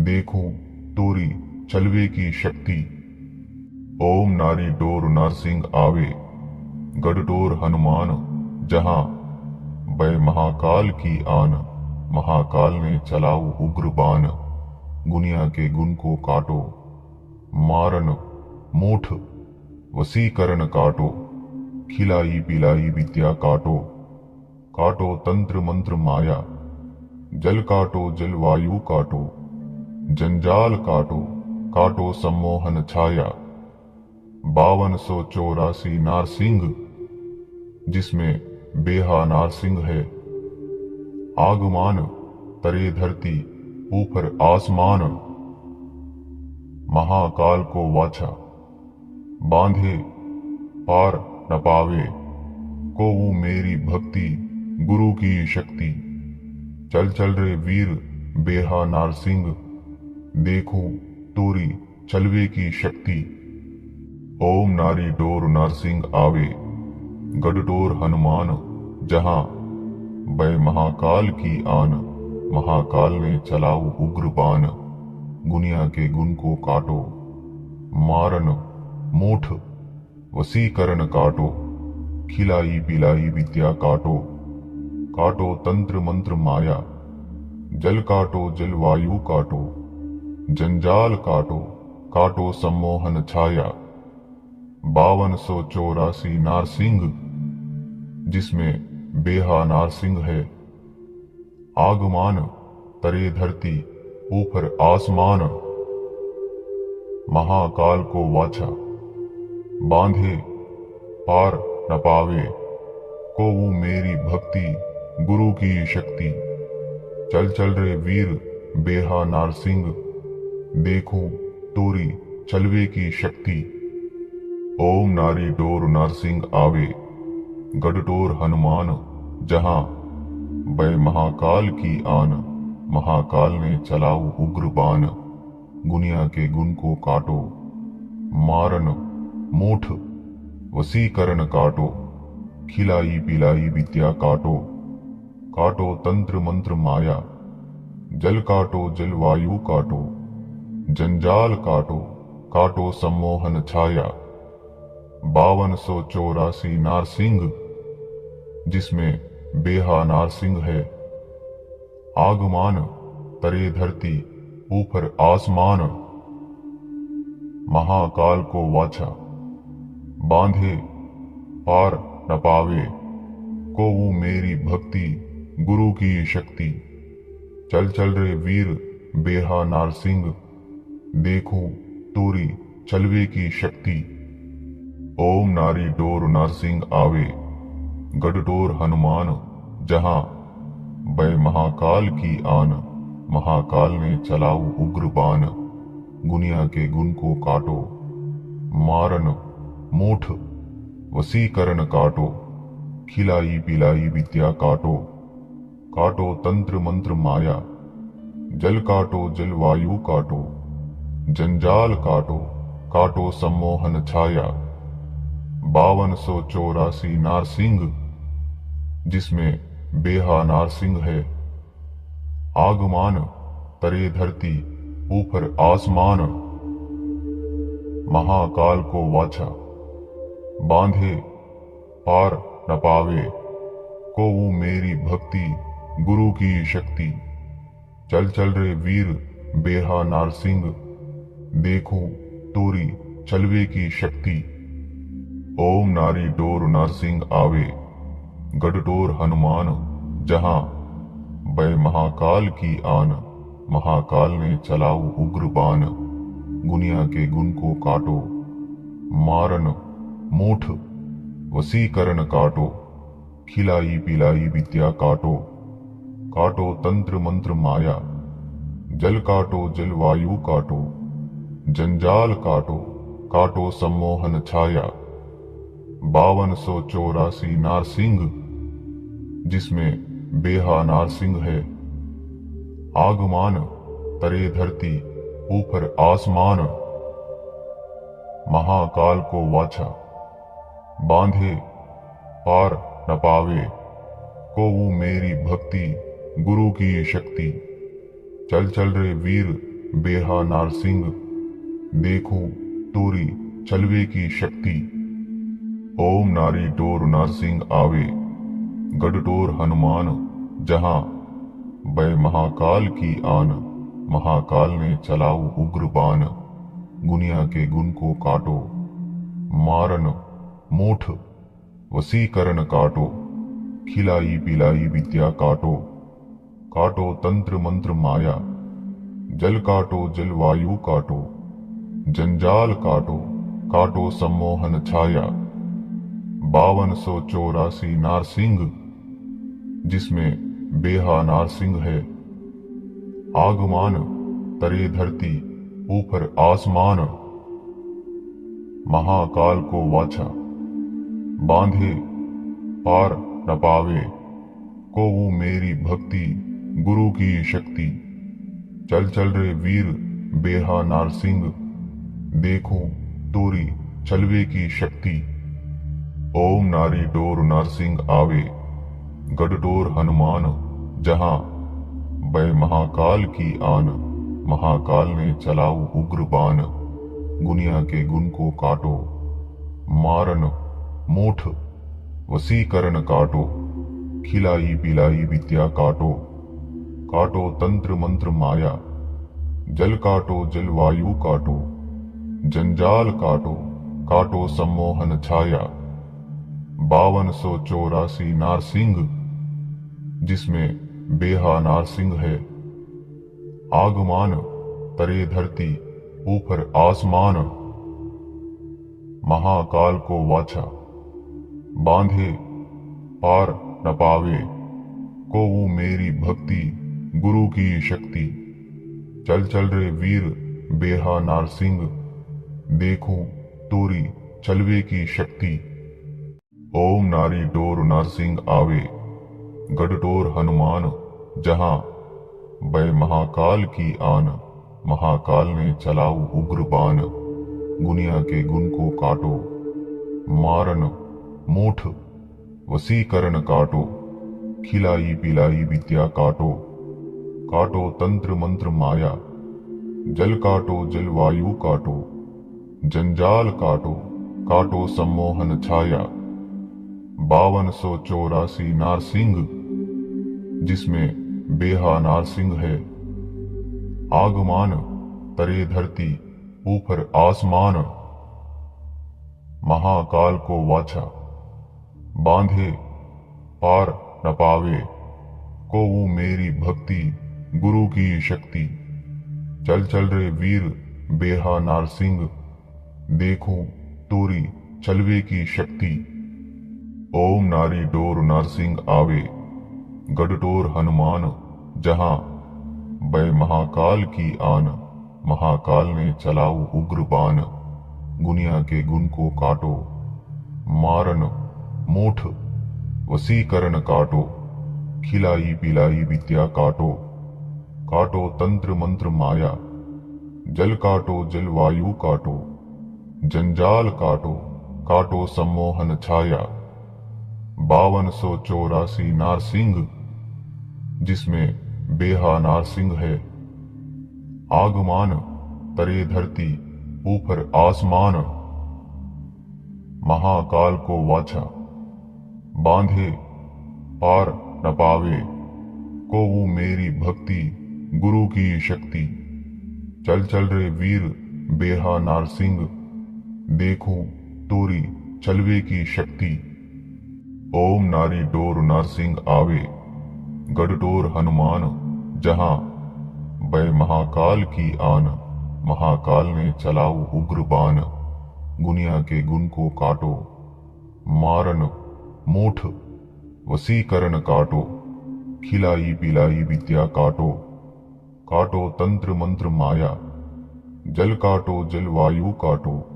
देखूं तोरी चलवे की शक्ति। ओम नारी डोर नारसिंह आवे, गढ़टोर हनुमान जहां, बै महाकाल की आन। महाकाल ने चलाऊ उग्र बाण, गुनिया के गुण को काटो। मारन मोठ वसीकरण काटो, खिलाई पिलाई विद्या काटो। काटो तंत्र मंत्र माया, जल काटो जलवायु काटो। जंजाल काटो काटो सम्मोहन छाया। 5284 नारसिंह, जिसमें बेहा नारसिंह है। आगमान तरे धरती ऊपर आसमान। महाकाल को वाछा बांधे पार न पावे, को वो मेरी भक्ति गुरु की शक्ति। चल चल रे वीर बेहा नारसिंह, देखूं तोरी चलवे की शक्ति। ओम नारी डोर नारसिंह आवे, गढ़टोर हनुमान जहां, बै महाकाल की आन। महाकाल ने चलाऊ उग्र बाण, गुनिया के गुण को काटो। मारन मोठ वसीकरण काटो, खिलाई पिलाई विद्या काटो। काटो तंत्र मंत्र माया, जल काटो जलवायु काटो। जंजाल काटो काटो सम्मोहन छाया। 5284 नारसिंह, जिसमें बेहा नारसिंह है। आगमान तरे धरती ऊपर आसमान। महाकाल को वाछा बांधे पार न पावे, को वो मेरी भक्ति गुरु की शक्ति। चल चल रे वीर बेहा नारसिंह, देखूं तोरी चलवे की शक्ति। ओम नारी डोर नारसिंह आवे, गढ़टोर हनुमान जहां, बै महाकाल की आन। महाकाल ने चलाऊ उग्र बाण, गुनिया के गुण को काटो। मारन मोठ वसीकरण काटो, खिलाई पिलाई विद्या काटो। काटो तंत्र मंत्र माया, जल काटो जलवायु काटो। जंजाल काटो काटो सम्मोहन छाया। 5284 नारसिंह, जिसमें बेहा नारसिंह है। आगमान तरे धरती ऊपर आसमान। महाकाल को वाछा बांधे पार न पावे, को वो मेरी भक्ति गुरु की शक्ति। चल चल रे वीर बेहा नारसिंह, देखूं तोरी चलवे की शक्ति। ओम नारी डोर नारसिंह आवे, गढ़टोर हनुमान जहां, बै महाकाल की आन। महाकाल ने चलाऊ उग्र बाण, गुनिया के गुण को काटो। मारन मोठ वसीकरण काटो, खिलाई पिलाई विद्या काटो। काटो तंत्र मंत्र माया, जल काटो जलवायु काटो। जंजाल काटो काटो सम्मोहन छाया। 5284 नारसिंह, जिसमें बेहा नारसिंह है। आगमान तरे धरती ऊपर आसमान, महाकाल को वाछा बांधे पार न पावे, को वो मेरी भक्ति गुरु की शक्ति। चल चल रे वीर बेहा नारसिंह, देखो तोरी चलवे की शक्ति। ओम नारी डोर नारसिंह आवे, गढ़डोर हनुमान जहां, बै महाकाल की आन, महाकाल ने चलाऊ उग्र बाण। गुनिया के गुण को काटो, मारन मूठ वसीकरण काटो, खिलाई पिलाई विद्या काटो। काटो तंत्र मंत्र माया, जल काटो जल वायु काटो, जंजाल काटो काटो सम्मोहन छाया। 5284 नारसिंह, जिसमें बेहा नारसिंह है। आगमान तरे धरती ऊपर आसमान, महाकाल को वाछा बांधे पार न पावे, को वो मेरी भक्ति गुरु की शक्ति। चल चल रे वीर बेहा नारसिंह, देखो तोरी चलवे की शक्ति। ओम नारी डोर नारसिंह आवे, गढ़डोर हनुमान जहां, बै महाकाल की आन, महाकाल ने चलाऊ उग्र बाण। गुनिया के गुण को काटो, मारन मूठ वसीकरण काटो, खिलाई पिलाई विद्या काटो। काटो तंत्र मंत्र माया, जल काटो जल वायु काटो, जंजाल काटो काटो सम्मोहन छाया। 5284 नारसिंह, जिसमें बेहा नारसिंह है। आगमान तरे धरती ऊपर आसमान, महाकाल को वाछा बांधे पार न पावे, को वो मेरी भक्ति गुरु की शक्ति। चल चल रे वीर बेहा नारसिंह, देखो तोरी चलवे की शक्ति। ओम नारी डोर नारसिंह आवे, गढ़डोर हनुमान जहां, बै महाकाल की आन, महाकाल ने चलाऊ उग्र बाण। गुनिया के गुण को काटो, मारन मूठ वसीकरण काटो, खिलाई पिलाई विद्या काटो। काटो तंत्र मंत्र माया, जल काटो जल वायु काटो, जंजाल काटो काटो सम्मोहन छाया। 5284 नारसिंह, जिसमें बेहा नारसिंह है। आगमान तरे धरती ऊपर आसमान, महाकाल को वाछा बांधे पार न पावे, को वो मेरी भक्ति गुरु की शक्ति। चल चल रे वीर बेहा नारसिंह, देखो तोरी चलवे की शक्ति। ओम नारी डोर नारसिंह आवे, गढ़डोर हनुमान जहां, बै महाकाल की आन, महाकाल ने चलाऊ उग्र बाण। गुनिया के गुण को काटो, मारन मूठ वसीकरण काटो, खिलाई पिलाई विद्या काटो। काटो तंत्र मंत्र माया, जल काटो जल वायु काटो, जंजाल काटो काटो सम्मोहन छाया। 5284 नारसिंह, जिसमें बेहा नारसिंह है। आगमान तरे धरती ऊपर आसमान, महाकाल को वाछा बांधे पार न पावे, को वो मेरी भक्ति गुरु की शक्ति। चल चल रे वीर बेहा नारसिंह, देखो तोरी चलवे की शक्ति। ओम नारी डोर नारसिंह आवे, गढ़डोर हनुमान जहां, बै महाकाल की आन, महाकाल ने चलाऊ उग्र बाण। गुनिया के गुण को काटो, मारन मूठ वसीकरण काटो, खिलाई पिलाई विद्या काटो। काटो तंत्र मंत्र माया, जल काटो जल वायु काटो, जंजाल काटो काटो सम्मोहन छाया। 5284 नारसिंह, जिसमें बेहा नारसिंह है। आगमान तरे धरती ऊपर आसमान, महाकाल को वाचा बांधे पार न पावे, को वो मेरी भक्ति गुरु की शक्ति। चल चल रे वीर बेहा नारसिंह, देखूं तोरी चलवे की शक्ति। ओम नारी डोर नारसिंह आवे, गढ़डोर हनुमान जहां, बै महाकाल की आन। महाकाल ने चलाऊ उग्र बाण, गुनिया के गुण को काटो। मारन मूठ वसीकरण काटो, खिलाई पिलाई विद्या काटो। काटो तंत्र मंत्र माया, जल काटो जलवायु काटो।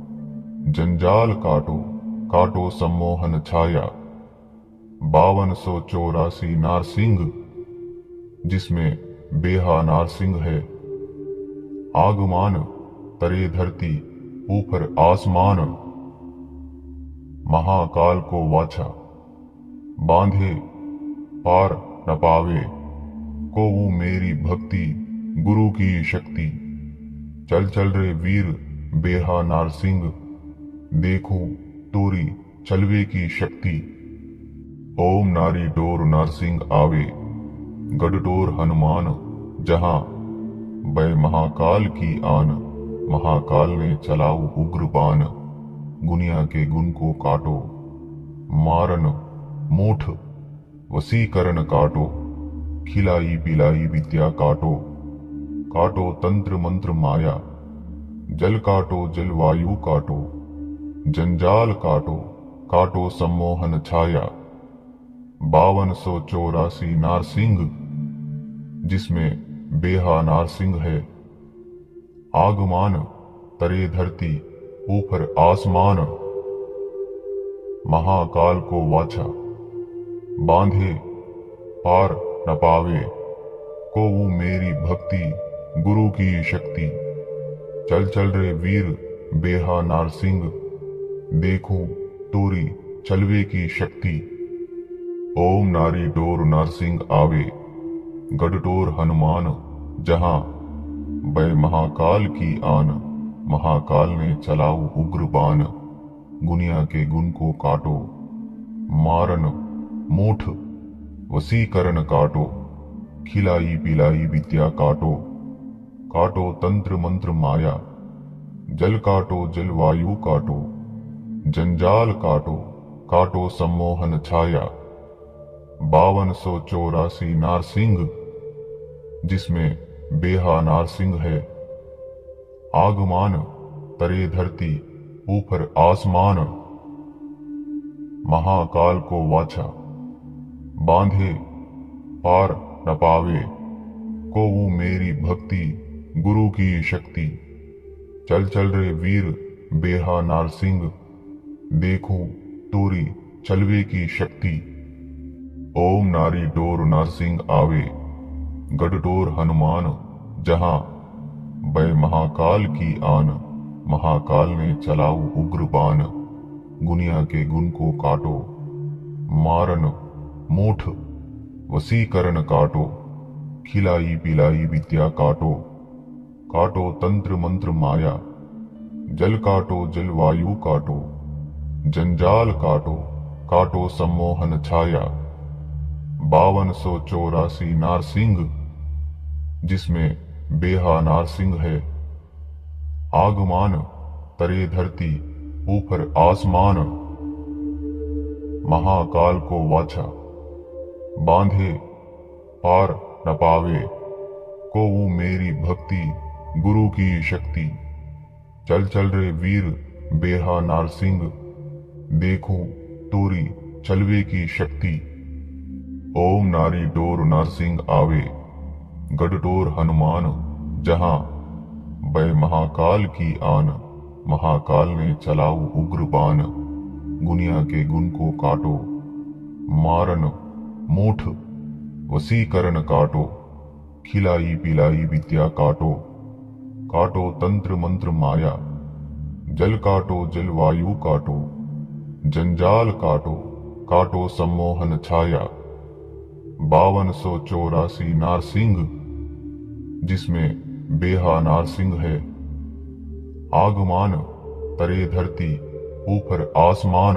जंजाल काटो, काटो सम्मोहन छाया। 5284 नारसिंह, जिसमें बेहा नारसिंह है। आगमान तरे धरती ऊपर आसमान, महाकाल को वाचा बांधे पार न पावे, को वो मेरी भक्ति गुरु की शक्ति। चल चल रे वीर बेहा नारसिंह, देखूं तोरी चलवे की शक्ति। ओम नारी डोर नारसिंह आवे, गढ़डोर हनुमान जहां, बै महाकाल की आन। महाकाल ने चलाऊ उग्र बाण, गुनिया के गुण को काटो। मारन मूठ वसीकरण काटो, खिलाई पिलाई विद्या काटो। काटो तंत्र मंत्र माया, जल काटो जलवायु काटो। जंजाल काटो, काटो सम्मोहन छाया। 5284 नारसिंह, जिसमें बेहा नारसिंह है। आगमान तरे धरती ऊपर आसमान, महाकाल को वाचा बांधे पार न पावे, को वो मेरी भक्ति गुरु की शक्ति। चल चल रे वीर बेहा नारसिंह, देखूं तोरी चलवे की शक्ति। ओम नारी डोर नारसिंह आवे, गढ़डोर हनुमान जहां, बै महाकाल की आन। महाकाल ने चलाऊ उग्र बाण, गुनिया के गुण को काटो। मारन मूठ वसीकरण काटो, खिलाई पिलाई विद्या काटो। काटो तंत्र मंत्र माया, जल काटो जलवायु काटो। जंजाल काटो, काटो सम्मोहन छाया। 5284 नारसिंह, जिसमें बेहा नारसिंह है। आगमान तरे धरती ऊपर आसमान, महाकाल को वाचा बांधे पार न पावे, को वो मेरी भक्ति गुरु की शक्ति। चल चल रे वीर बेहा नारसिंह, देखूं तोरी चलवे की शक्ति। ओम नारी डोर नारसिंह आवे, गढ़डोर हनुमान जहां, बै महाकाल की आन। महाकाल ने चलाऊ उग्र बाण, गुनिया के गुण को काटो। मारन मूठ वसीकरण काटो, खिलाई पिलाई विद्या काटो। काटो तंत्र मंत्र माया, जल काटो जलवायु काटो। जंजाल काटो, काटो सम्मोहन छाया। 5284 नारसिंह, जिसमें बेहा नारसिंह है। आगमान तरे धरती ऊपर आसमान, महाकाल को वाचा बांधे पार न पावे, को वो मेरी भक्ति गुरु की शक्ति। चल चल रे वीर बेहा नारसिंह, देखूं तोरी चलवे की शक्ति। ओम नारी डोर नारसिंह आवे, गढ़डोर हनुमान जहां, बै महाकाल की आन। महाकाल ने चलाऊ उग्र बाण, गुनिया के गुण को काटो। मारन मूठ वसीकरण काटो, खिलाई पिलाई विद्या काटो। काटो तंत्र मंत्र माया, जल काटो जलवायु काटो। जंजाल काटो, काटो सम्मोहन छाया। 5284 नारसिंह, जिसमें बेहा नारसिंह है। आगमान तरे धरती ऊपर आसमान।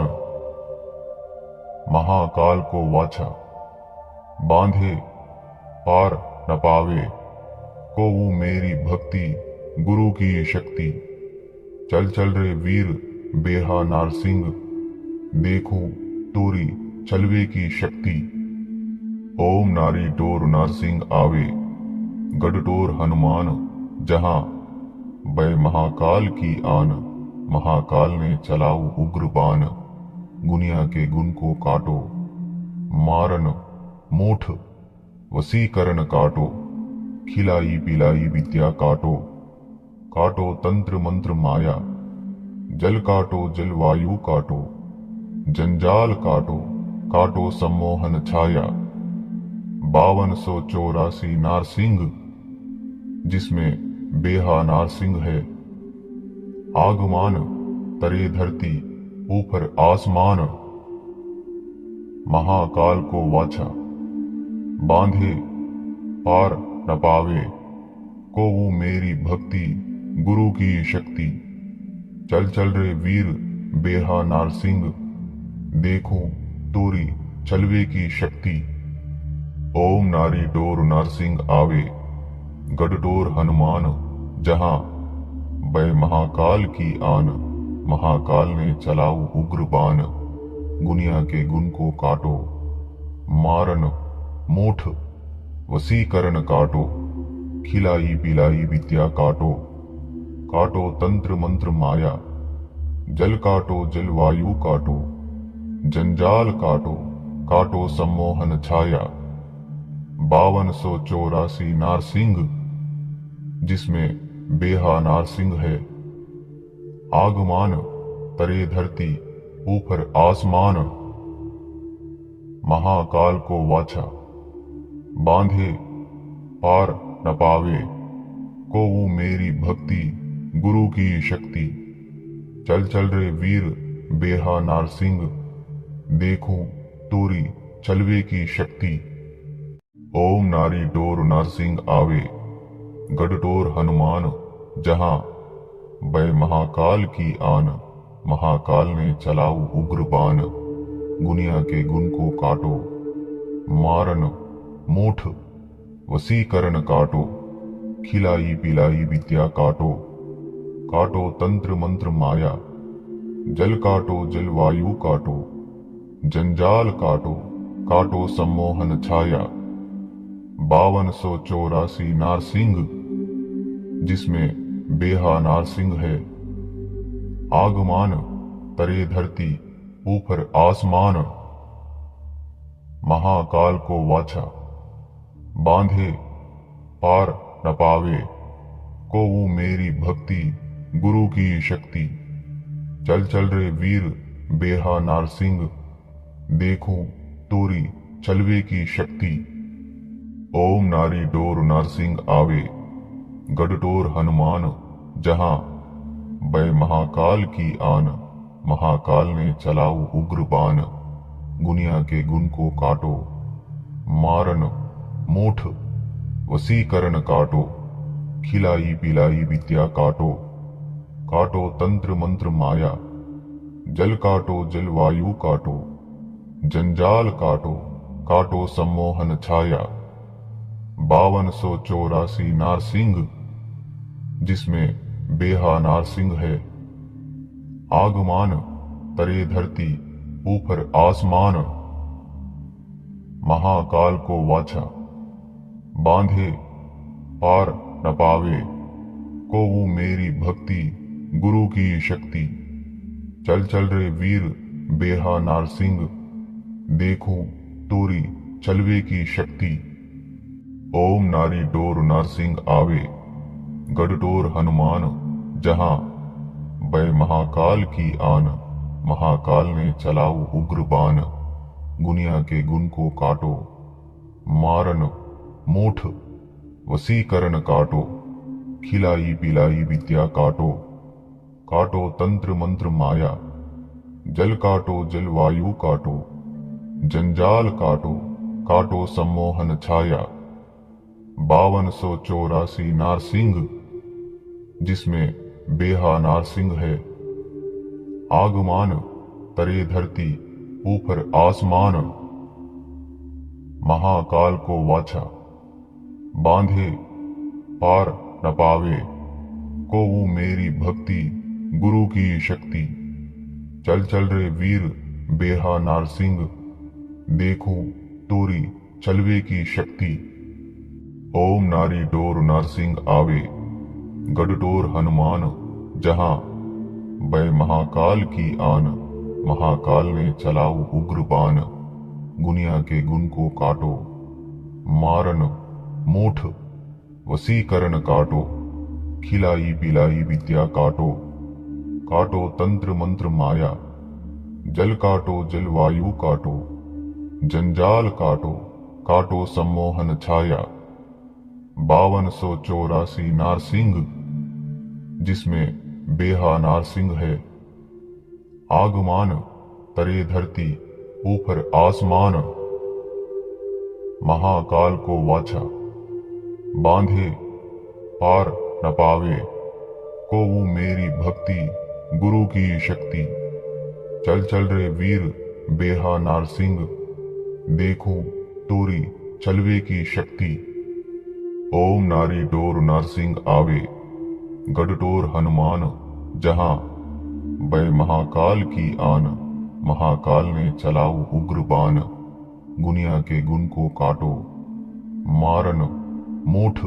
महाकाल को वाछा बांधे पार न पावे। को वो मेरी भक्ति गुरु की शक्ति। चल चल रे वीर बेहा नारसिंह, देखो तोरी चलवे की शक्ति। ओम नारी टोर नारसिंह आवे, गढ़टोर हनुमान जहां। बै महाकाल की आन, महाकाल ने चलाऊ उग्र बाण। गुनिया के गुण को काटो, मारन मूठ वसीकरण काटो। खिलाई पिलाई विद्या काटो, काटो तंत्र मंत्र माया। जल काटो जलवायु काटो, जंजाल काटो, काटो सम्मोहन छाया। 5284 नारसिंह, जिसमें बेहा नारसिंह है। आगमान तरे धरती ऊपर आसमान। महाकाल को वाछा बांधे पार न पावे। को वो मेरी भक्ति गुरु की शक्ति। चल चल रे वीर बेहा नारसिंह, देखो तोरी चलवे की शक्ति। ओम नारी डोर नारसिंह आवे, गढ़टोर हनुमान जहां। बै महाकाल की आन, महाकाल ने चलाऊ उग्र बाण। गुनिया के गुण को काटो, मारन मूठ वसीकरण काटो। खिलाई पिलाई विद्या काटो, काटो तंत्र मंत्र माया। जल काटो जलवायु काटो, जंजाल काटो, काटो सम्मोहन छाया। 5284 नारसिंह, जिसमें बेहा नारसिंह है। आगमान तरे धरती ऊपर आसमान। महाकाल को वाछा बांधे पार न पावे। को वो मेरी भक्ति गुरु की शक्ति। चल चल रे वीर बेहा नारसिंह, देखो तोरी चलवे की शक्ति। ओम नारी डोर नारसिंह आवे, गढ़टोर हनुमान जहां। बै महाकाल की आन, महाकाल ने चलाऊ उग्र बाण। गुनिया के गुण को काटो, मारन मूठ वसीकरण काटो। खिलाई पिलाई विद्या काटो, काटो तंत्र मंत्र माया। जल काटो जलवायु काटो, जंजाल काटो, काटो सम्मोहन छाया। 5284 नारसिंह, जिसमें बेहा नारसिंह है। आगमान तरे धरती ऊपर आसमान। महाकाल को वाछा बांधे पार न पावे। को वो मेरी भक्ति गुरु की शक्ति। चल चल रे वीर बेहा नारसिंह, देखो तोरी चलवे की शक्ति। ओम नारी डोर नारसिंह आवे, गढ़टोर हनुमान जहां। बै महाकाल की आन, महाकाल ने चलाऊ उग्र बाण। गुनिया के गुण को काटो, मारन मूठ वसीकरण काटो। खिलाई पिलाई विद्या काटो, काटो तंत्र मंत्र माया। जल काटो जलवायु काटो, जंजाल काटो, काटो सम्मोहन छाया। 5284 नारसिंह, जिसमें बेहा नारसिंह है। आगमान तरे धरती ऊपर आसमान। महाकाल को वाछा बांधे पार न पावे। को वो मेरी भक्ति गुरु की शक्ति। चल चल रे वीर बेहा नारसिंह, देखो तोरी चलवे की शक्ति। ओम नारी डोर नारसिंह आवे, गढ़टोर हनुमान जहां। बै महाकाल की आन, महाकाल ने चलाऊ उग्र बाण। गुनिया के गुण को काटो, मारन मूठ वसीकरण काटो। खिलाई पिलाई विद्या काटो, काटो तंत्र मंत्र माया। जल काटो जलवायु काटो, जंजाल काटो काटो सम्मोहन छाया। 5284 नारसिंह जिसमें बेहा नारसिंह है। आगमान तरे धरती ऊपर आसमान। महाकाल को वाछा बांधे पार न पावे। को वो मेरी भक्ति गुरु की शक्ति। चल चल रे वीर बेहा नारसिंह। देखूं तोरी चलवे की शक्ति। ओम नारी डोर नारसिंह आवे। गढ़डोर हनुमान जहां बै महाकाल की आन। महाकाल ने चलाऊ उग्र बाण। गुनिया के गुण को काटो मारन मूठ वसीकरण काटो। खिलाई पिलाई विद्या काटो काटो तंत्र मंत्र माया। जल काटो जल वायु काटो। जंजाल काटो काटो सम्मोहन छाया। 5284 नारसिंह जिसमें बेहा नारसिंह है। आगमान तरे धरती ऊपर आसमान। महाकाल को वाछा बांधे पार न पावे। को वो मेरी भक्ति गुरु की शक्ति। चल चल रे वीर बेहा नारसिंह। देखूं तोरी चलवे की शक्ति। ओम नारी डोर नारसिंह आवे। गढ़डोर हनुमान जहां बै महाकाल की आन। महाकाल ने चलाऊ उग्र बाण। गुनिया के गुण को काटो मारन मूठ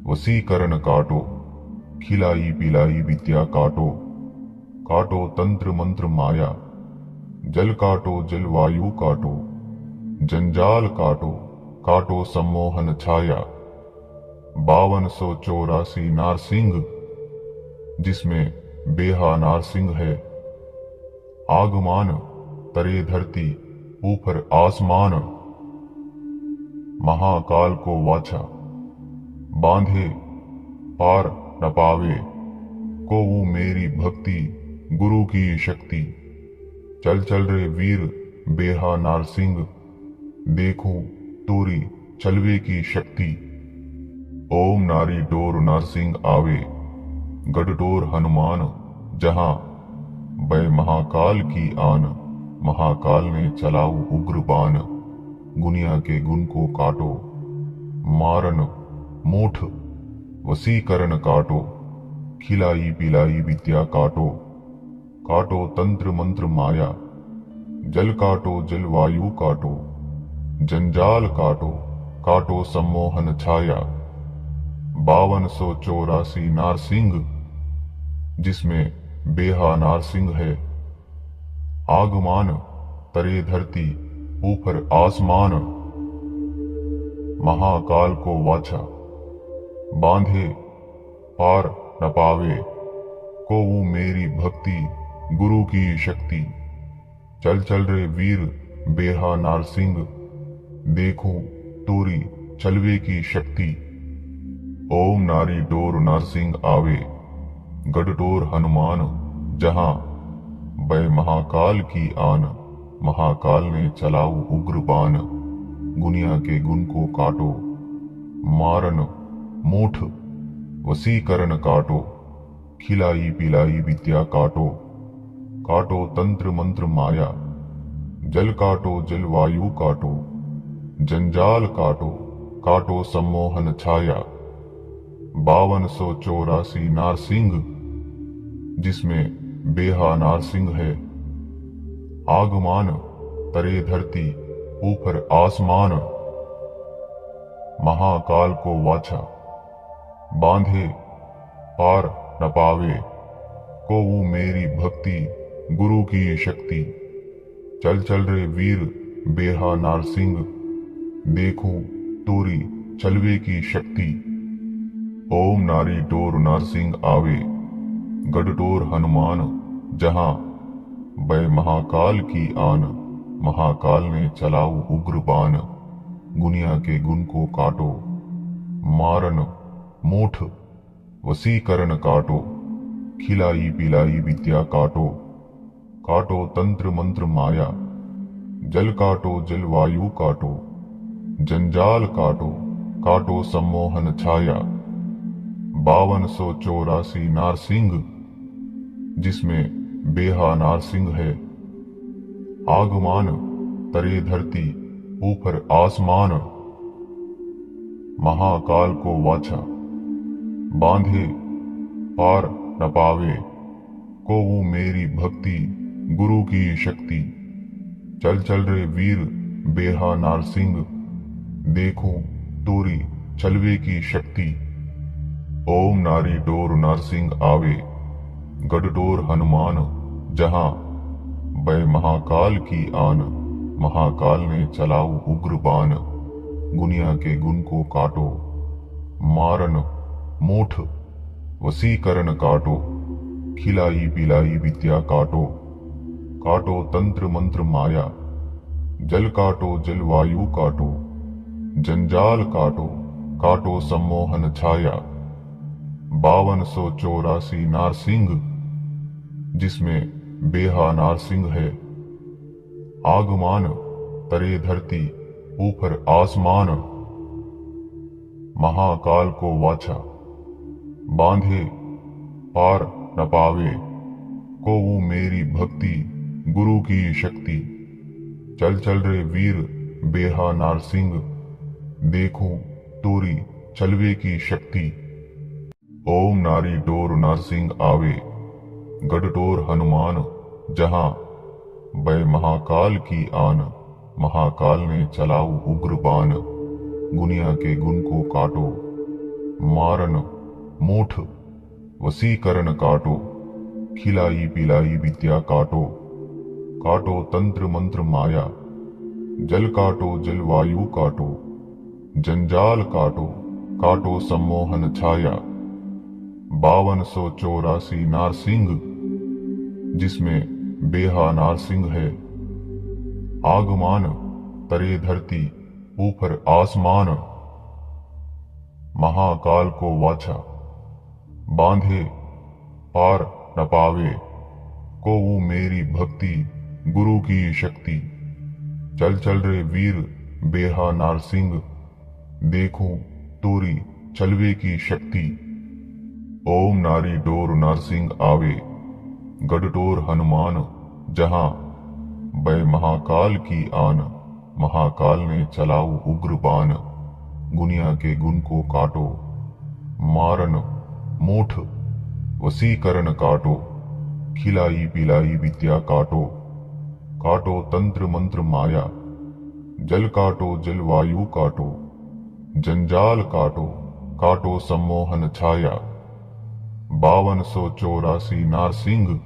वसीकरण काटो। खिलाई पिलाई विद्या काटो काटो तंत्र मंत्र माया। जल काटो जल वायु काटो। जंजाल काटो काटो सम्मोहन छाया। 5284 नारसिंह जिसमें बेहा नारसिंह है। आगमान तरे धरती ऊपर आसमान। महाकाल को वाछा बांधे पार न पावे। को वो मेरी भक्ति गुरु की शक्ति। चल चल रे वीर बेहा नारसिंह। देखूं तोरी चलवे की शक्ति। ओम नारी डोर नारसिंह आवे। गढ़डोर हनुमान जहां बै महाकाल की आन। महाकाल ने चलाऊ उग्र बाण। गुनिया के गुण को काटो मारन मूठ वसीकरण काटो। खिलाई पिलाई विद्या काटो काटो तंत्र मंत्र माया। जल काटो जल वायु काटो। जंजाल काटो काटो सम्मोहन छाया। 5284 नारसिंह जिसमें बेहा नारसिंह है। आगमान तरे धरती ऊपर आसमान। महाकाल को वाछा बांधे पार न पावे। को वो मेरी भक्ति गुरु की शक्ति। चल चल रे वीर बेहा नारसिंह। देखूं तोरी चलवे की शक्ति। ओम नारी डोर नारसिंह आवे। गढ़डोर हनुमान जहां बै महाकाल की आन। महाकाल ने चलाऊ उग्र बाण। गुनिया के गुण को काटो मारन मूठ वसीकरण काटो। खिलाई पिलाई विद्या काटो काटो तंत्र मंत्र माया। जल काटो जल वायु काटो। जंजाल काटो काटो सम्मोहन छाया। 5284 नारसिंह जिसमें बेहा नारसिंह है। आगमान तरे धरती ऊपर आसमान। महाकाल को वाछा बांधे पार न पावे। को वो मेरी भक्ति गुरु की शक्ति। चल चल रे वीर बेहा नारसिंह। देखूं तोरी चलवे की शक्ति। ओम नारी डोर नारसिंह आवे। गढ़डोर हनुमान जहां बै महाकाल की आन। महाकाल ने चलाऊ उग्र बाण। गुनिया के गुण को काटो मारन मूठ वसीकरण काटो। खिलाई पिलाई विद्या काटो काटो तंत्र मंत्र माया। जल काटो जलवायु काटो, जंजाल काटो काटो सम्मोहन छाया। 5284 नारसिंह, जिसमें बेहा नारसिंह है। आगमान तरे धरती ऊपर आसमान, महाकाल को वाछा बांधे पार न पावे। को वो मेरी भक्ति गुरु की शक्ति। चल चल रे वीर बेहा नारसिंह, देखो तोरी चलवे की शक्ति। ओम नारी डोर नारसिंह आवे, गढ़डोर हनुमान जहां। बै महाकाल की आन, महाकाल ने चलाऊ उग्र बाण। गुनिया के गुण को काटो, मारन मोठ वसीकरण काटो। खिलाई पिलाई विद्या काटो, काटो तंत्र मंत्र माया। जल काटो जलवायु काटो, जंजाल काटो काटो सम्मोहन छाया। 5284 नारसिंह, जिसमें बेहा नारसिंह है। आगमान तरे धरती ऊपर आसमान, महाकाल को वाछा बांधे पार न पावे। को वो मेरी भक्ति गुरु की शक्ति। चल चल रे वीर बेहा नारसिंह, देखो तोरी चलवे की शक्ति। ओम नारी डोर नारसिंह आवे, गढ़डोर हनुमान जहां। बै महाकाल की आन, महाकाल ने चलाऊ उग्र बाण। गुनिया के गुण को काटो, मारन मोठ वसीकरण काटो। खिलाई पिलाई विद्या काटो, काटो तंत्र मंत्र माया। जल काटो जलवायु काटो, जंजाल काटो काटो सम्मोहन छाया। 5284 नारसिंह, जिसमें बेहा नारसिंह है। आगमान तरे धरती ऊपर आसमान, महाकाल को वाछा बांधे पार न पावे। को वो मेरी भक्ति गुरु की शक्ति। चल चल रे वीर बेहा नारसिंह, देखो तोरी चलवे की शक्ति। ओम नारी डोर नारसिंह आवे, गढ़डोर हनुमान जहां। बै महाकाल की आन, महाकाल ने चलाऊ उग्र बाण। गुनिया के गुण को काटो, मारन मोठ वसीकरण काटो। खिलाई पिलाई विद्या काटो, काटो तंत्र मंत्र माया। जल काटो जलवायु काटो, जंजाल काटो काटो सम्मोहन छाया। 5284 नारसिंह,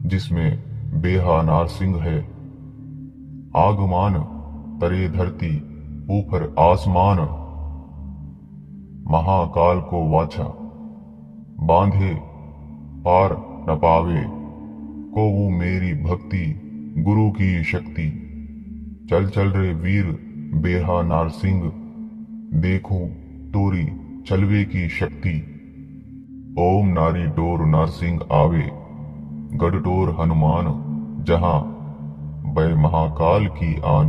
जिसमें बेहा नारसिंह है। आगमान तरे धरती ऊपर आसमान, महाकाल को वाछा बांधे पार न पावे। को वो मेरी भक्ति गुरु की शक्ति। चल चल रे वीर बेहा नारसिंह, देखो तोरी चलवे की शक्ति। ओम नारी डोर नारसिंह आवे, गढ़डोर हनुमान जहां। बै महाकाल की आन,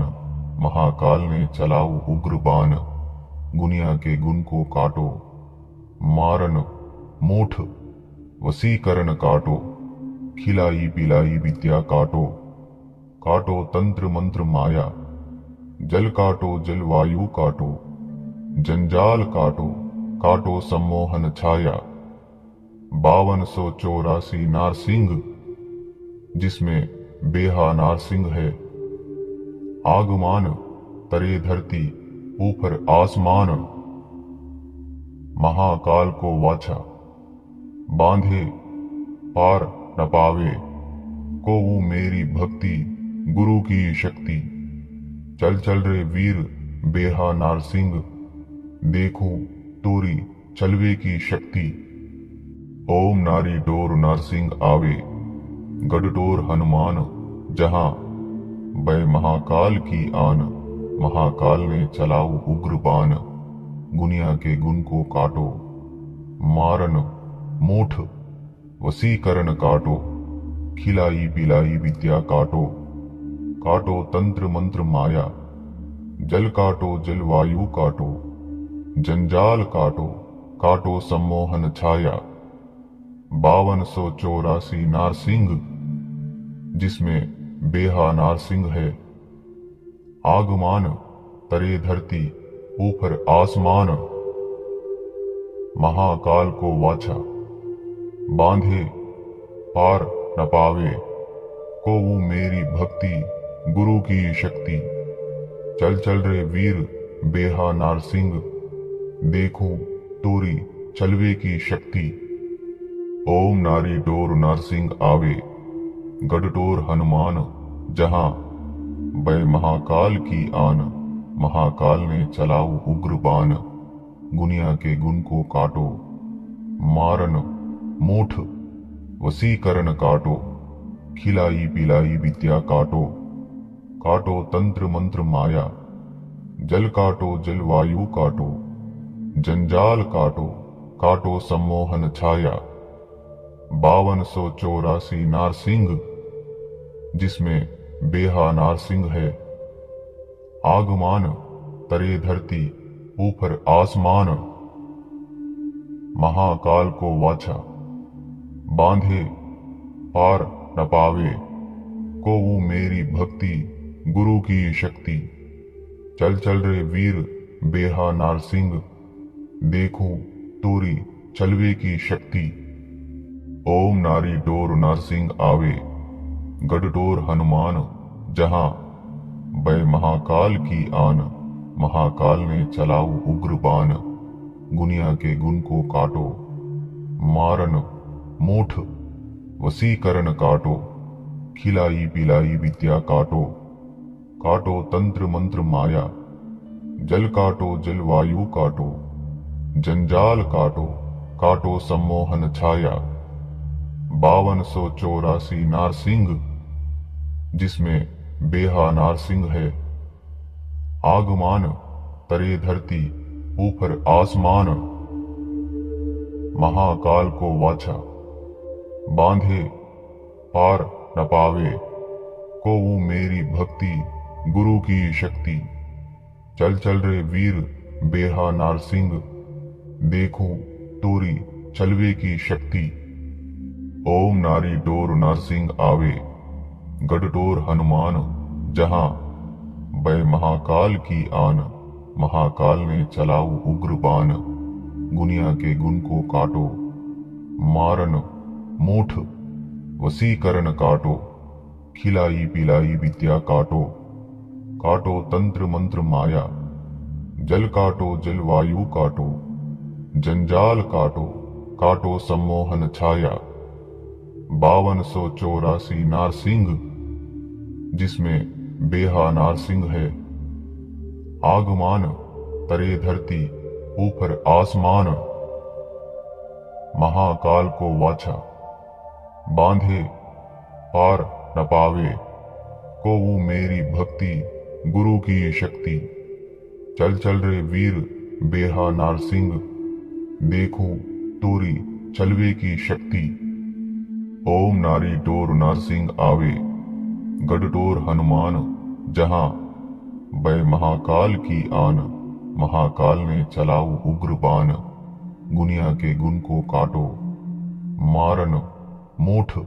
महाकाल ने चलाऊ उग्र बाण। गुनिया के गुण को काटो, मारन मोठ वसीकरण काटो। खिलाई पिलाई विद्या काटो, काटो तंत्र मंत्र माया। जल काटो जलवायु काटो, जंजाल काटो काटो सम्मोहन छाया। 5284 नारसिंह, जिसमें बेहा नारसिंह है। आगमान तरे धरती ऊपर आसमान, महाकाल को वाछा बांधे पार न पावे। को वो मेरी भक्ति गुरु की शक्ति। चल चल रे वीर बेहा नारसिंह, देखो तोरी चलवे की शक्ति। ओम नारी डोर नारसिंह आवे, गढ़डोर हनुमान जहां। बै महाकाल की आन, महाकाल ने चलाऊ उग्र बाण। गुनिया के गुण को काटो, मारन मोठ वसीकरण काटो। खिलाई पिलाई विद्या काटो, काटो तंत्र मंत्र माया, जल काटो जलवायु काटो, जंजाल काटो काटो सम्मोहन छाया। 5284 नारसिंह, जिसमें बेहा नारसिंह है। आगमान तरे धरती ऊपर आसमान, महाकाल को वाछा बांधे पार न पावे। को वो मेरी भक्ति गुरु की शक्ति, चल चल रे वीर बेहा नारसिंह, देखो तोरी चलवे की शक्ति। ओम नारी डोर नारसिंह आवे, गढ़टोर हनुमान जहां, बै महाकाल की आन। महाकाल ने चलाऊ उग्र बाण, गुनिया के गुण को काटो। मारन मूठ वसीकरण काटो, खिलाई पिलाई विद्या काटो। काटो तंत्र मंत्र माया, जल काटो जलवायु काटो, जंजाल काटो काटो सम्मोहन छाया। 5284 नारसिंह, जिसमें बेहा नारसिंह है। आगमान तरे धरती ऊपर आसमान, महाकाल को वाछा बांधे पार न पावे। को वो मेरी भक्ति गुरु की शक्ति, चल चल रे वीर बेहा नारसिंह, देखो तोरी चलवे की शक्ति। ओम नारी डोर नारसिंह आवे, गढ़टोर हनुमान जहां, बै महाकाल की आन। महाकाल ने चलाऊ उग्र बाण, गुनिया के गुण को काटो। मारन मूठ वसीकरण काटो, खिलाई पिलाई विद्या काटो। काटो तंत्र मंत्र माया, जल काटो जलवायु काटो, जंजाल काटो काटो सम्मोहन छाया। 5284 नारसिंह, जिसमें बेहा नारसिंह है। आगमान तरे धरती ऊपर आसमान, महाकाल को वाछा बांधे पार न पावे। को वो मेरी भक्ति गुरु की शक्ति, चल चल रे वीर बेहा नारसिंह, देखो तोरी चलवे की शक्ति। ओम नारी डोर नारसिंह आवे, गढ़टोर हनुमान जहां, बै महाकाल की आन। महाकाल ने चलाऊ उग्र बाण, गुनिया के गुण को काटो। मारन मूठ वसीकरण काटो, खिलाई पिलाई विद्या काटो। काटो तंत्र मंत्र माया, जल काटो जलवायु काटो, जंजाल काटो काटो सम्मोहन छाया। 5284 नारसिंह, जिसमें बेहा नारसिंह है। आगमान तरे धरती ऊपर आसमान, महाकाल को वाछा बांधे पार न पावे। को वो मेरी भक्ति गुरु की शक्ति, चल चल रे वीर बेहा नारसिंह, देखो तोरी चलवे की शक्ति। ओम नारी डोर नारसिंह आवे, गढ़टोर हनुमान जहां, बै महाकाल की आन। महाकाल ने चलाऊ उग्र बाण, गुनिया के गुण को काटो। मारन मूठ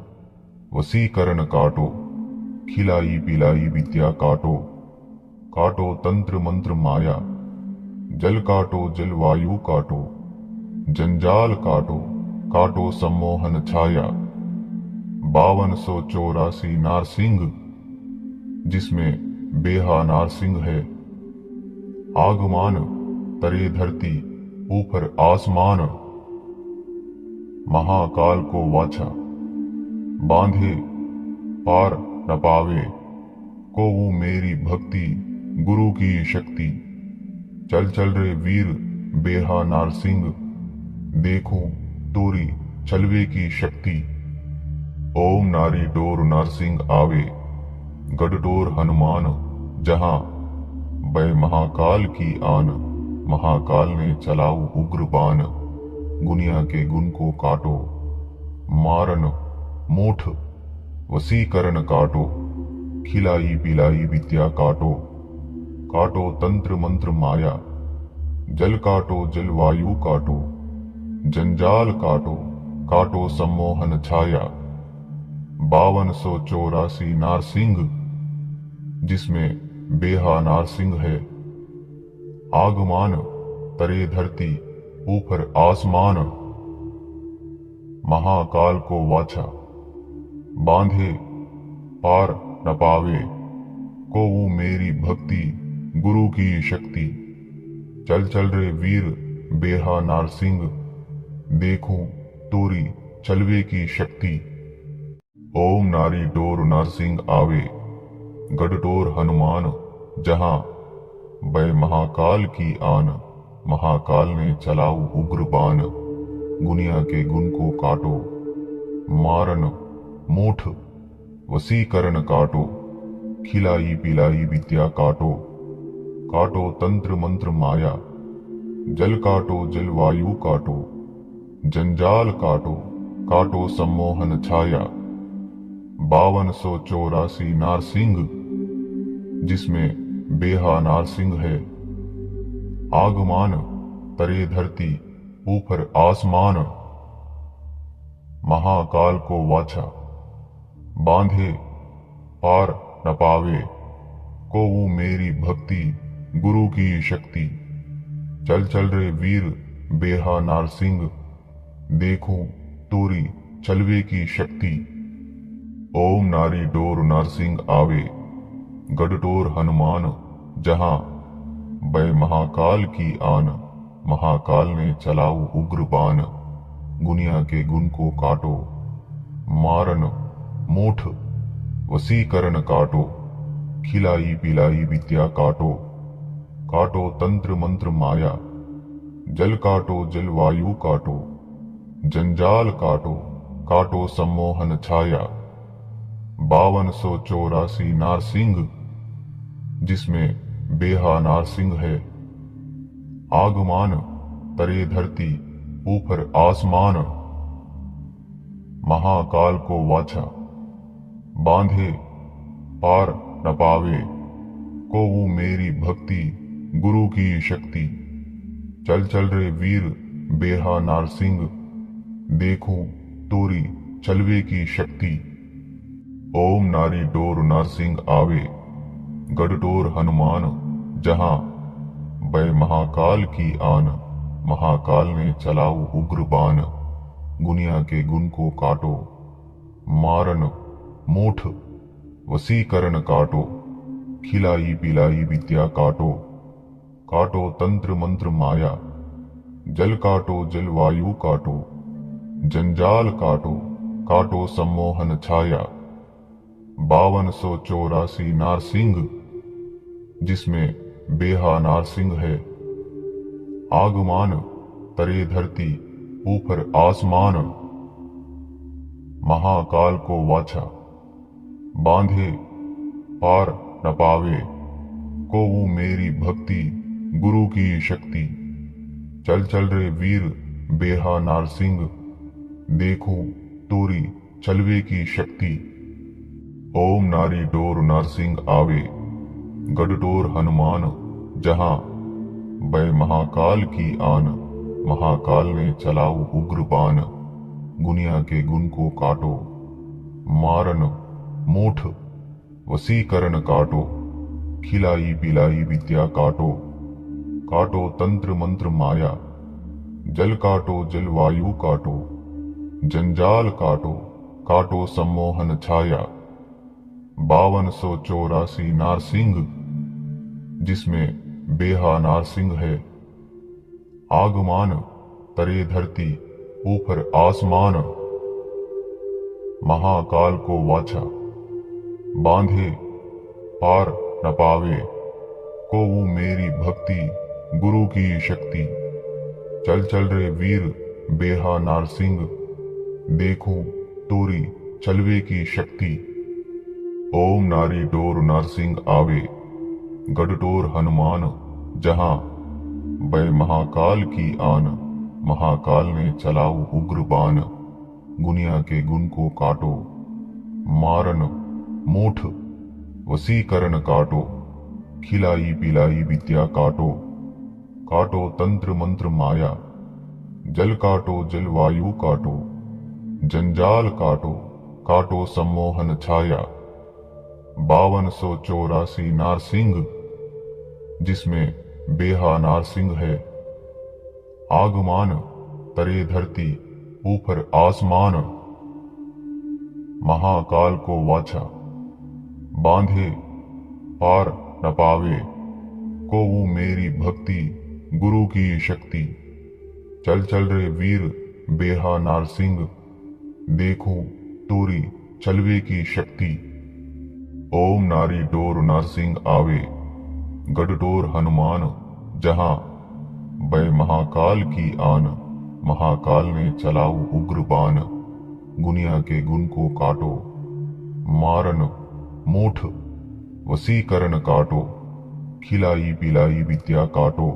वसीकरण काटो, खिलाई पिलाई विद्या काटो। काटो तंत्र मंत्र माया, जल काटो जलवायु काटो, जंजाल काटो काटो सम्मोहन छाया। 5284 नारसिंह, जिसमें बेहा नारसिंह है। आगमान तरे धरती ऊपर आसमान, महाकाल को वाछा बांधे पार न पावे। को वो मेरी भक्ति गुरु की शक्ति, चल चल रे वीर बेहा नारसिंह, देखो तोरी चलवे की शक्ति। ओम नारी डोर नारसिंह आवे, गढ़टोर हनुमान जहां, बै महाकाल की आन। महाकाल ने चलाऊ उग्र बाण, गुनिया के गुण को काटो। मारन मूठ वसीकरण काटो, खिलाई पिलाई विद्या काटो, काटो तंत्र मंत्र माया, जल काटो जलवायु काटो, जंजाल काटो, काटो सम्मोहन छाया। 5284 नारसिंह, जिसमें बेहा नारसिंह है। आगमान तरे धरती ऊपर आसमान, महाकाल को वाचा बांधे पार न पावे। को वो मेरी भक्ति गुरु की शक्ति। चल चल रे वीर बेहा नारसिंह, देखूं तोरी चलवे की शक्ति। ओम नारी डोर नारसिंह आवे, गढ़डोर हनुमान जहां बै महाकाल की आन। महाकाल ने चलाऊ उग्र बाण, गुनिया के गुण को काटो। मारन मूठ वसीकरण काटो, खिलाई पिलाई विद्या काटो, काटो तंत्र मंत्र माया, जल काटो जलवायु काटो, जंजाल काटो, काटो सम्मोहन छाया। 5284 नारसिंह, जिसमें बेहा नारसिंह है। आगमान तरे धरती ऊपर आसमान, महाकाल को वाचा बांधे पार न पावे। को वो मेरी भक्ति गुरु की शक्ति। चल चल रे वीर बेहा नारसिंह, देखूं तोरी चलवे की शक्ति। ओम नारी डोर नारसिंह आवे, गढ़डोर हनुमान जहां बै महाकाल की आन। महाकाल ने चलाऊ उग्र बाण, गुनिया के गुण को काटो। मारन मूठ वसीकरण काटो, खिलाई पिलाई विद्या काटो, काटो तंत्र मंत्र माया, जल काटो जलवायु काटो, जंजाल काटो, काटो सम्मोहन छाया। 5284 नारसिंह, जिसमें बेहा नारसिंह है। आगमान तरे धरती ऊपर आसमान, महाकाल को वाचा बांधे पार न पावे। को वो मेरी भक्ति गुरु की शक्ति। चल चल रे वीर बेहा नारसिंह, देखूं तोरी चलवे की शक्ति। ओम नारी डोर नारसिंह आवे, गढ़डोर हनुमान जहां बै महाकाल की आन। महाकाल ने चलाऊ उग्र बाण, गुनिया के गुण को काटो। मारन मूठ वसीकरण काटो, खिलाई पिलाई विद्या काटो, काटो तंत्र मंत्र माया, जल काटो जलवायु काटो, जंजाल काटो, काटो सम्मोहन छाया। 5284 नारसिंह, जिसमें बेहा नारसिंह है। आगमान तरे धरती ऊपर आसमान, महाकाल को वाचा बांधे पार न पावे। को वो मेरी भक्ति गुरु की शक्ति। चल चल रे वीर बेहा नारसिंह, देखूं तोरी चलवे की शक्ति। ओम नारी डोर नारसिंह आवे, गढ़डोर हनुमान जहां बै महाकाल की आन। महाकाल ने चलाऊ उग्र बाण, गुनिया के गुण को काटो। मारन मूठ वसीकरण काटो, खिलाई पिलाई विद्या काटो, काटो तंत्र मंत्र माया, जल काटो जलवायु काटो, जंजाल काटो, काटो सम्मोहन छाया। 5284 नारसिंह, जिसमें बेहा नारसिंह है। आगमान तरे धरती ऊपर आसमान, महाकाल को वाचा बांधे पार न पावे। को वो मेरी भक्ति गुरु की शक्ति। चल चल रे वीर बेहा नारसिंह, देखूं तोरी चलवे की शक्ति। ओम नारी डोर नारसिंह आवे, गढ़डोर हनुमान जहां बै महाकाल की आन। महाकाल ने चलाऊ उग्र बाण, गुनिया के गुण को काटो। मारन मूठ वसीकरण काटो, खिलाई पिलाई विद्या काटो, काटो तंत्र मंत्र माया, जल काटो जलवायु काटो, जंजाल काटो, काटो सम्मोहन छाया। 5284 नारसिंह, जिसमें बेहा नारसिंह है। आगमान तरे धरती ऊपर आसमान, महाकाल को वाछा बांधे पार न पावे, को वो मेरी भक्ति गुरु की शक्ति। चल चल रे वीर बेहा नारसिंह, देखूं तोरी चलवे की शक्ति। ओम नारी डोर नारसिंह आवे, गढ़डोर हनुमान जहां, बै महाकाल की आन, महाकाल ने चलाऊ उग्र बाण। गुनिया के गुण को काटो, मारन मूठ वसीकरण काटो, खिलाई पिलाई विद्या काटो,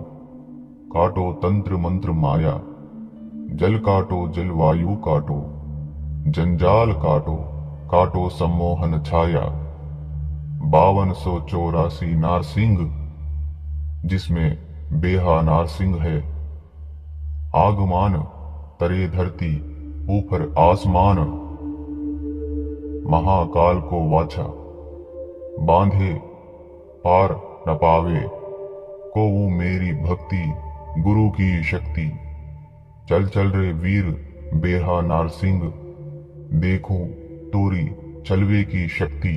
काटो तंत्र मंत्र माया, जल काटो जलवायु काटो, जंजाल काटो, काटो सम्मोहन छाया। 5284 नारसिंह, जिसमें बेहा नारसिंह है। आगमान तरे धरती ऊपर आसमान, महाकाल को वाछा बांधे पार न पावे, को वो मेरी भक्ति गुरु की शक्ति। चल चल रे वीर बेहा नारसिंह, देखूं तोरी चलवे की शक्ति।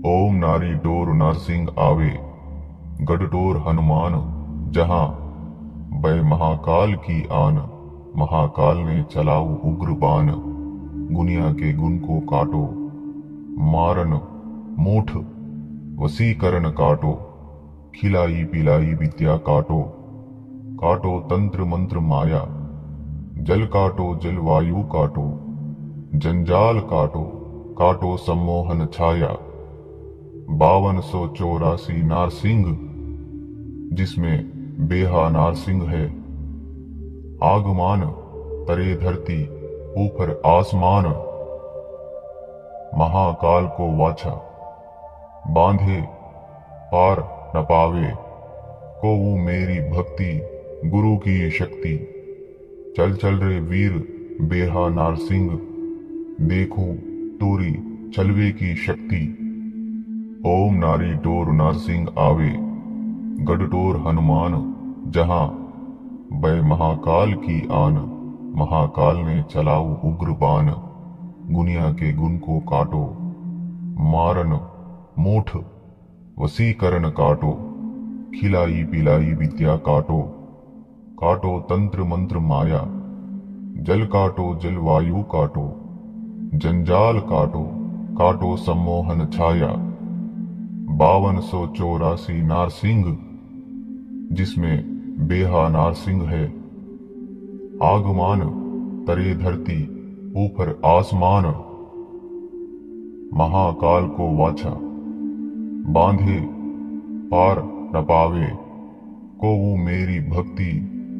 ओम नारी डोर नारसिंह आवे, गढ़डोर हनुमान जहां, बै महाकाल की आन, महाकाल ने चलाऊ उग्र बाण। गुनिया के गुण को काटो, मारन मूठ वसीकरण काटो, खिलाई पिलाई विद्या काटो, काटो तंत्र मंत्र माया, जल काटो जलवायु काटो, जंजाल काटो, काटो सम्मोहन छाया। 5284 नारसिंह, जिसमें बेहा नारसिंह है। आगमान तरे धरती ऊपर आसमान, महाकाल को वाछा बांधे पार न पावे, को वो मेरी भक्ति गुरु की शक्ति। चल चल रे वीर बेहा नारसिंह, देखूं तोरी चलवे की शक्ति। ओम नारी डोर नारसिंह आवे, गढ़डोर हनुमान जहां, बै महाकाल की आन, महाकाल ने चलाऊ उग्र बाण। गुनिया के गुण को काटो, मारन मूठ वसीकरण काटो, खिलाई पिलाई विद्या काटो, काटो तंत्र मंत्र माया, जल काटो जलवायु काटो, जंजाल काटो, काटो सम्मोहन छाया। 5284 नारसिंह, जिसमें बेहा नारसिंह है। आगमान तरे धरती ऊपर आसमान, महाकाल को वाछा बांधे पार न पावे, को वो मेरी भक्ति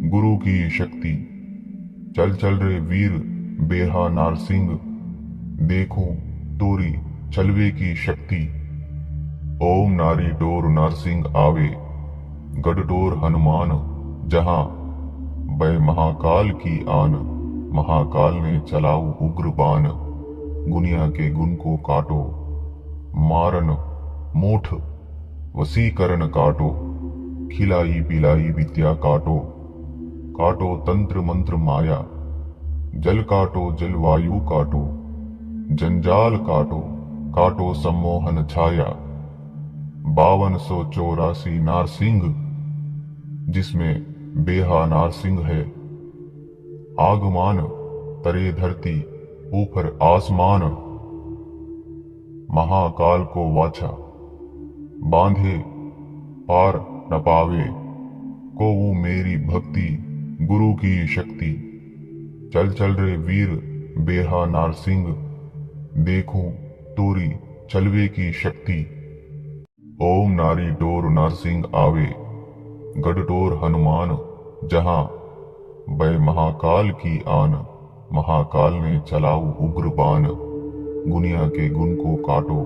गुरु की शक्ति। चल चल रे वीर बेहा नारसिंह, देखूं तोरी चलवे की शक्ति। ओम नारी डोर नारसिंह आवे, गढ़डोर हनुमान जहां, बै महाकाल की आन, महाकाल ने चलाऊ उग्र बाण। गुनिया के गुण को काटो, मारन मूठ वसीकरण काटो, खिलाई पिलाई विद्या काटो, काटो तंत्र मंत्र माया, जल काटो जलवायु काटो, जंजाल काटो, काटो सम्मोहन छाया। 5284 नारसिंह, जिसमें बेहा नारसिंह है। आगमान तरे धरती ऊपर आसमान, महाकाल को वाछा बांधे पार न पावे, को वो मेरी भक्ति गुरु की शक्ति। चल चल रे वीर बेहा नारसिंह, देखूं तोरी चलवे की शक्ति। ओम नारी डोर नारसिंह आवे, गढ़डोर हनुमान जहां, बै महाकाल की आन, महाकाल ने चलाऊ उग्र बाण। गुनिया के गुण को काटो,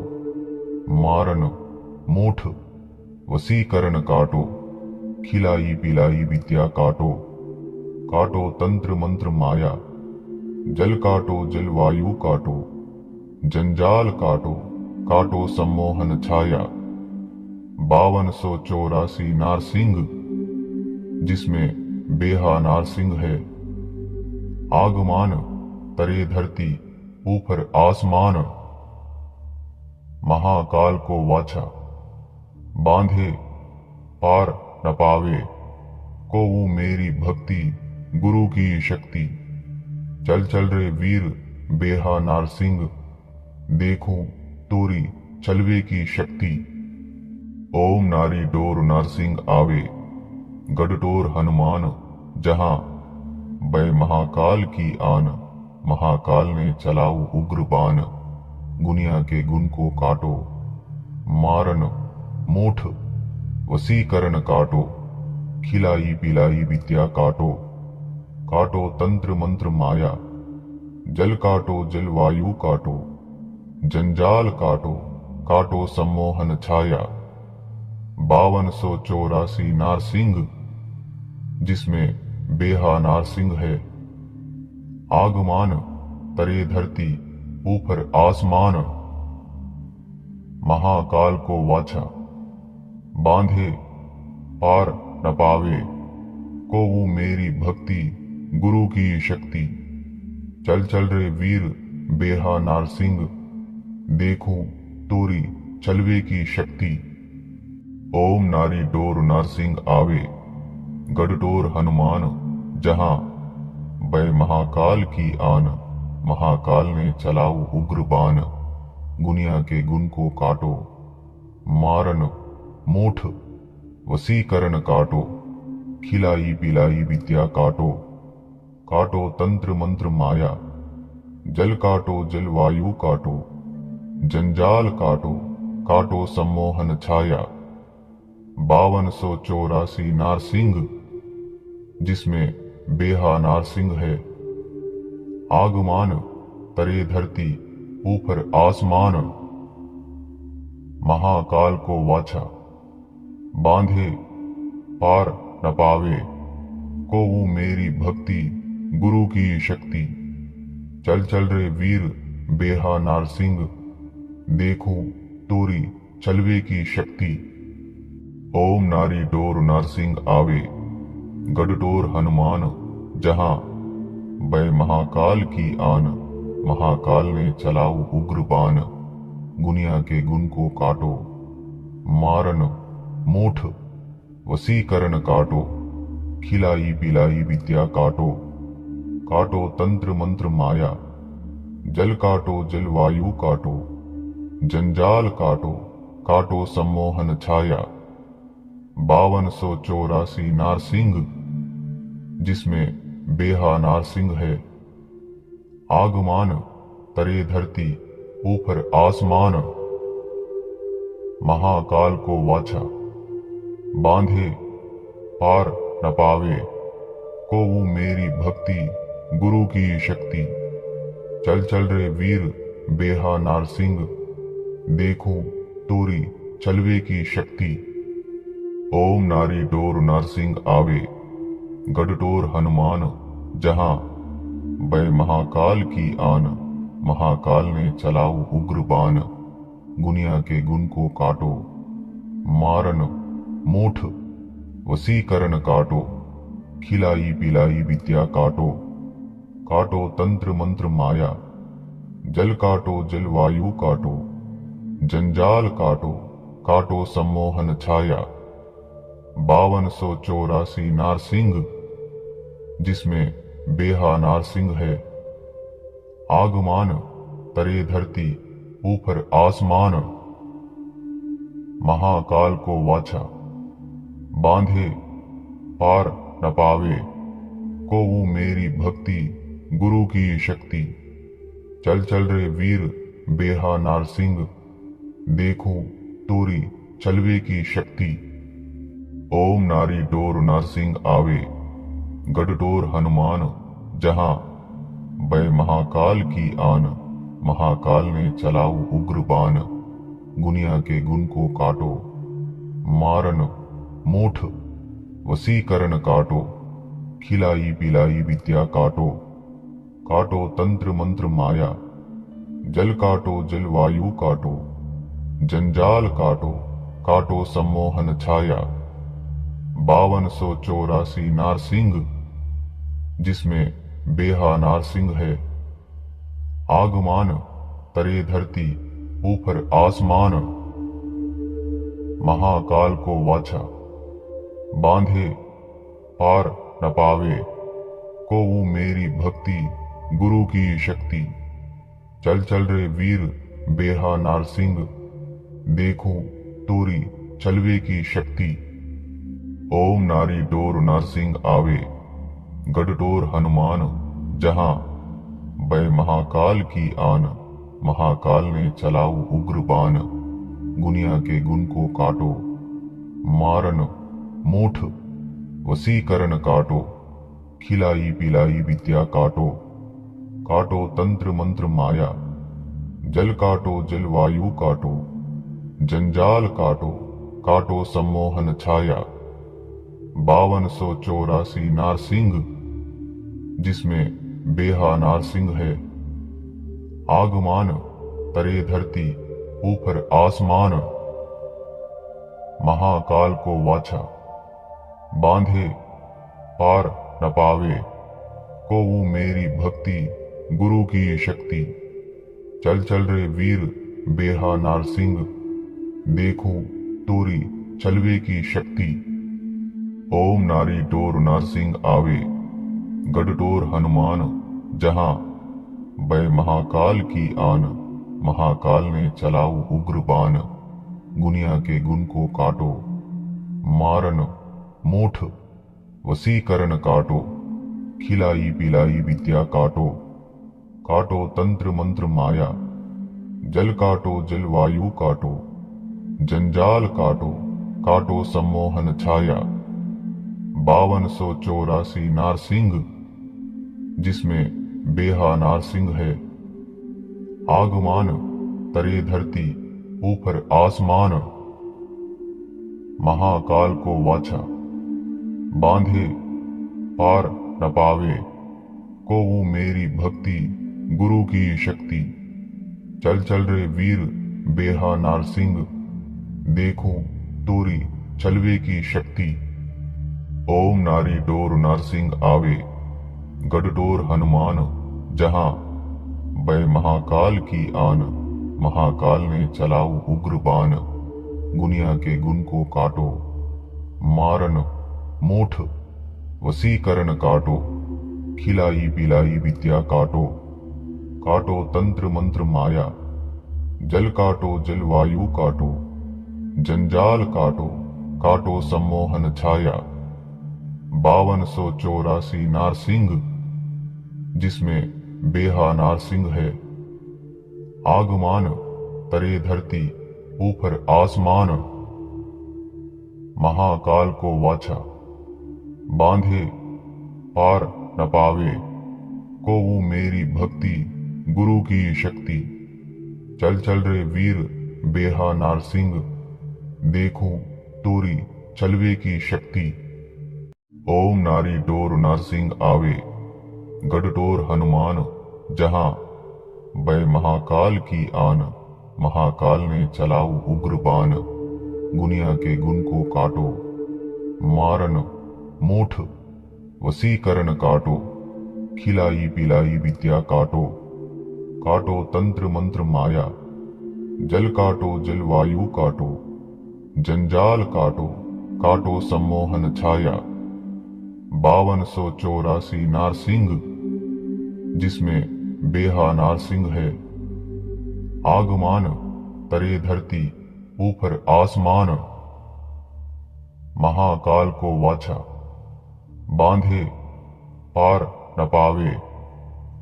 मारन मूठ वसीकरण काटो, खिलाई पिलाई विद्या काटो, काटो तंत्र मंत्र माया, जल काटो जलवायु काटो, जंजाल काटो, काटो सम्मोहन छाया। 5284 नारसिंह, जिसमें बेहा नारसिंह है। आगमान तरे धरती ऊपर आसमान, महाकाल को वाचा बांधे पार न पावे, को वो मेरी भक्ति गुरु की शक्ति। चल चल रे वीर बेहा नारसिंह, देखूं तोरी चलवे की शक्ति। ओम नारी डोर नारसिंह आवे, गढ़टोर हनुमान जहां, बै महाकाल की आन, महाकाल ने चलाऊ उग्र बाण। गुनिया के गुण को काटो, मारन मूठ वसीकरण काटो, खिलाई पिलाई विद्या काटो, काटो तंत्र मंत्र माया, जल काटो जलवायु काटो, जंजाल काटो, काटो सम्मोहन छाया। 5284 नारसिंह, जिसमें बेहा नारसिंह है। आगमान तरे धरती ऊपर आसमान, महाकाल को वाचा बांधे पार न पावे, को वो मेरी भक्ति गुरु की शक्ति। चल चल रे वीर बेहा नारसिंह, देखूं तोरी चलवे की शक्ति। ओम नारी डोर नारसिंह आवे, गढ़टोर हनुमान जहां, बै महाकाल की आन, महाकाल ने चलाऊ उग्र बाण। गुनिया के गुण को काटो, मारन मूठ वसीकरण काटो, खिलाई पिलाई विद्या काटो, काटो तंत्र मंत्र माया, जल काटो जलवायु काटो, जंजाल काटो, काटो सम्मोहन छाया। 5284 नारसिंह, जिसमें बेहा नारसिंह है। आगमान तरे धरती ऊपर आसमान, महाकाल को वाचा बांधे पार न पावे, को वो मेरी भक्ति गुरु की शक्ति। चल चल रे वीर बेहा नारसिंह, देखूं तोरी चलवे की शक्ति। ओम नारी डोर नारसिंह आवे, गढ़टोर हनुमान जहां, बै महाकाल की आन, महाकाल ने चलाऊ उग्र बाण। गुनिया के गुण को काटो, मारन मूठ वसीकरण काटो, खिलाई पिलाई विद्या काटो, काटो तंत्र मंत्र माया, जल काटो जलवायु काटो, जंजाल काटो, काटो सम्मोहन छाया। 5284 नारसिंह, जिसमें बेहा नारसिंह है। आगमान तरे धरती ऊपर आसमान, महाकाल को वाचा बांधे पार न पावे, को वो मेरी भक्ति गुरु की शक्ति। चल चल रे वीर बेहा नारसिंह, देखूं तोरी चलवे की शक्ति। ओम नारी डोर नारसिंह आवे, गढ़टोर हनुमान जहां, बै महाकाल की आन, महाकाल ने चलाऊ उग्र बाण। गुनिया के गुण को काटो, मारन मूठ वसीकरण काटो, खिलाई पिलाई विद्या काटो, काटो तंत्र मंत्र माया, जल काटो जलवायु काटो, जंजाल काटो, काटो सम्मोहन छाया। 5284 नारसिंह, जिसमें बेहा नारसिंह है। आगमान तरे धरती ऊपर आसमान, महाकाल को वाचा बांधे पार न पावे, को वो मेरी भक्ति गुरु की शक्ति। चल चल रे वीर बेहा नारसिंह, देखूं तोरी चलवे की शक्ति। ओम नारी डोर नारसिंह आवे, गढ़टोर हनुमान जहां, बै महाकाल की आन, महाकाल ने चलाऊ उग्र बाण। गुनिया के गुण को काटो। मारन मूठ वसीकरण काटो, खिलाई पिलाई विद्या काटो। काटो तंत्र मंत्र माया, जल काटो जलवायु काटो। जंजाल काटो, काटो सम्मोहन छाया। 5284 नारसिंह, जिसमें बेहा नारसिंह है। आगमान तरे धरती ऊपर आसमान, महाकाल को वाचा। बांधे पार न पावे, को वो मेरी भक्ति गुरु की शक्ति। चल चल रे वीर बेहा नारसिंह, देखूं तोरी चलवे की शक्ति। ओम नारी डोर नारसिंह आवे, गढ़डोर हनुमान जहां। बै महाकाल की आन, महाकाल ने चलाऊ उग्र बाण। गुनिया के गुण को काटो। मारन मूठ वसीकरण काटो, खिलाई पिलाई विद्या काटो। काटो तंत्र मंत्र माया, जल काटो जलवायु काटो। जंजाल काटो, काटो सम्मोहन छाया। 5284 नारसिंह, जिसमें बेहा नारसिंह है। आगमान तरे धरती ऊपर आसमान, महाकाल को वाचा। बांधे पार न पावे, को वो मेरी भक्ति गुरु की शक्ति। चल चल रे वीर बेहा नारसिंह, देखूं तोरी चलवे की शक्ति। ओम नारी डोर नारसिंह आवे, गढ़डोर हनुमान जहां। बै महाकाल की आन, महाकाल ने चलाऊ उग्र बाण। गुनिया के गुण को काटो। मारन मूठ वसीकरण काटो, खिलाई पिलाई विद्या काटो। काटो तंत्र मंत्र माया, जल काटो जलवायु काटो। जंजाल काटो, काटो सम्मोहन छाया। 5284 नारसिंह, जिसमें बेहा नारसिंह है। आगमान तरे धरती ऊपर आसमान, महाकाल को वाचा। बांधे पार न पावे, को वो मेरी भक्ति गुरु की शक्ति। चल चल रे वीर बेहा नारसिंह, देखूं तोरी चलवे की शक्ति। ओम नारी डोर नारसिंह आवे, गढ़डोर हनुमान जहां। बै महाकाल की आन, महाकाल ने चलाऊ उग्र बाण। गुनिया के गुण को काटो। मारन मूठ वसीकरण काटो, खिलाई पिलाई विद्या काटो। काटो तंत्र मंत्र माया, जल काटो जलवायु काटो। जंजाल काटो, काटो सम्मोहन छाया। 5284 नारसिंह, जिसमें बेहा नारसिंह है। आगमान तरे धरती ऊपर आसमान, महाकाल को वाचा। बांधे पार न पावे, को वो मेरी भक्ति गुरु की शक्ति। चल चल रे वीर बेहा नारसिंह, देखूं तोरी चलवे की शक्ति। ओम नारी डोर नारसिंह आवे, गढ़डोर हनुमान जहां। बै महाकाल की आन, महाकाल ने चलाऊ उग्र बाण। गुनिया के गुण को काटो। मारन मूठ वसीकरण काटो, खिलाई पिलाई विद्या काटो। काटो तंत्र मंत्र माया, जल काटो जलवायु काटो। जंजाल काटो, काटो सम्मोहन छाया। 5284 नारसिंह, जिसमें बेहा नारसिंह है। आगमान तरे धरती ऊपर आसमान, महाकाल को वाचा। बांधे पार न पावे,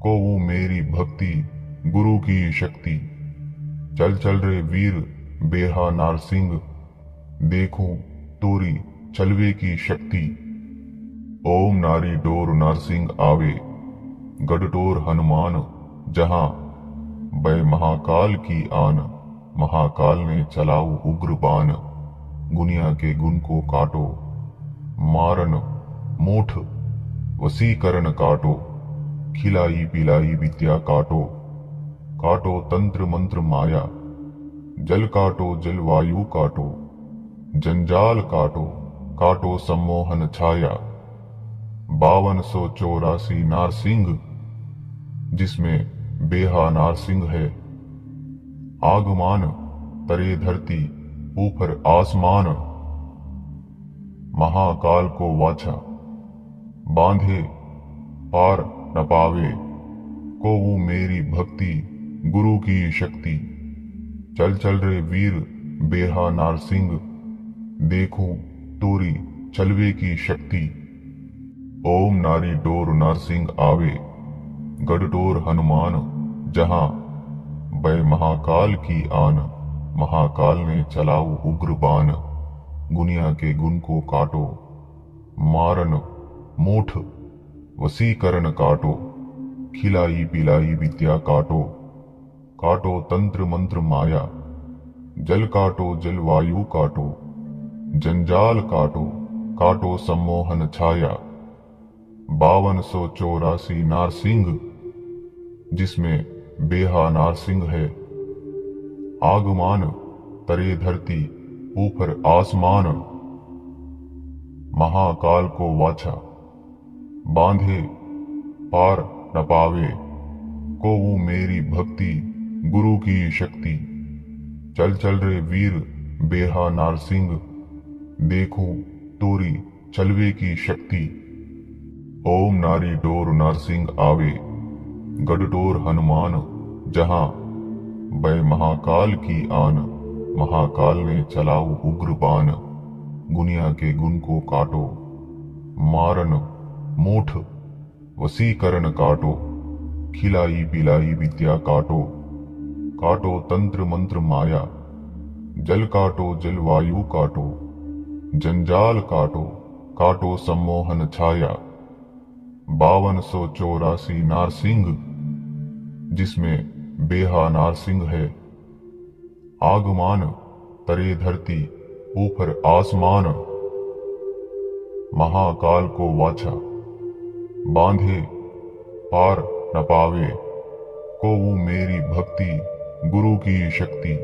को वो मेरी भक्ति गुरु की शक्ति। चल चल रे वीर बेहा नारसिंह, देखूं तोरी चलवे की शक्ति। ओम नारी डोर नारसिंह आवे, गढ़डोर हनुमान जहां। बै महाकाल की आन, महाकाल ने चलाऊ उग्र बाण, गुनिया के गुण को काटो, मारन मूठ वसीकरण काटो, खिलाई पिलाई विद्या काटो, काटो तंत्र मंत्र माया, जल काटो जल वायु काटो, जंजाल काटो, काटो सम्मोहन छाया, 5284 नारसिंह, जिसमें बेहा नारसिंह है, आगमान तरे धरती ऊपर आसमान, महाकाल को वाछा बांधे पार न पावे, को वो मेरी भक्ति गुरु की शक्ति, चल चल रे वीर बेहा नारसिंह, देखूं तोरी चलवे की शक्ति, ओम नारी डोर नारसिंह आवे, गढ़डोर हनुमान जहां, बै महाकाल की आन, महाकाल ने चलाऊ उग्र बाण, गुनिया के गुण को काटो, मारन मूठ वसीकरण काटो, खिलाई पिलाई विद्या काटो, काटो तंत्र मंत्र माया, जल काटो जल वायु काटो, जंजाल काटो, काटो सम्मोहन छाया, 5284 नारसिंह, जिसमें बेहा नारसिंह है, आगमान तरे धरती ऊपर आसमान, महाकाल को वाछा बांधे पार न पावे, को वो मेरी भक्ति गुरु की शक्ति, चल चल रे वीर बेहा नारसिंह, देखूं तोरी चलवे की शक्ति, ओम नारी डोर नारसिंह आवे, गढ़डोर हनुमान जहां, बै महाकाल की आन, महाकाल ने चलाऊ उग्र बाण, गुनिया के गुण को काटो, मारन मूठ वसीकरण काटो, खिलाई पिलाई विद्या काटो, काटो तंत्र मंत्र माया, जल काटो जल वायु काटो, जंजाल काटो, काटो सम्मोहन छाया, 5284 नारसिंह, जिसमें बेहा नारसिंह है, आगमान तरे धरती ऊपर आसमान, महाकाल को वाछा बांधे पार न पावे, को वो मेरी भक्ति गुरु की शक्ति,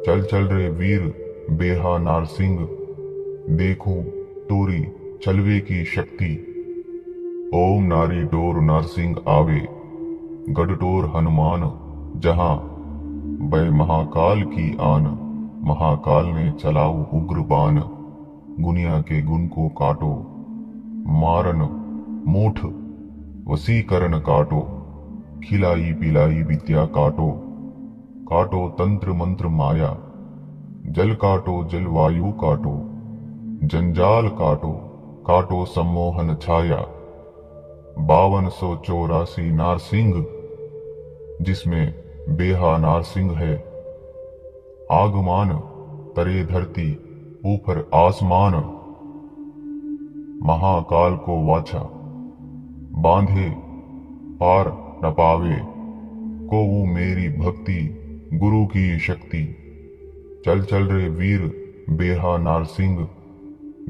चल चल रे वीर बेहा नारसिंह, देखूं तोरी चलवे की शक्ति, ओम नारी डोर नारसिंह आवे, गढ़डोर हनुमान जहां, बै महाकाल की आन, महाकाल ने चलाऊ उग्र बाण, गुनिया के गुण को काटो, मारन मूठ वसीकरण काटो, खिलाई पिलाई विद्या काटो, काटो तंत्र मंत्र माया, जल काटो जल वायु काटो, जंजाल काटो, काटो सम्मोहन छाया, 5284 नारसिंह, जिसमें बेहा नारसिंह है, आगमान तरे धरती ऊपर आसमान, महाकाल को वाछा बांधे पार न पावे, को वो मेरी भक्ति गुरु की शक्ति, चल चल रे वीर बेहा नारसिंह,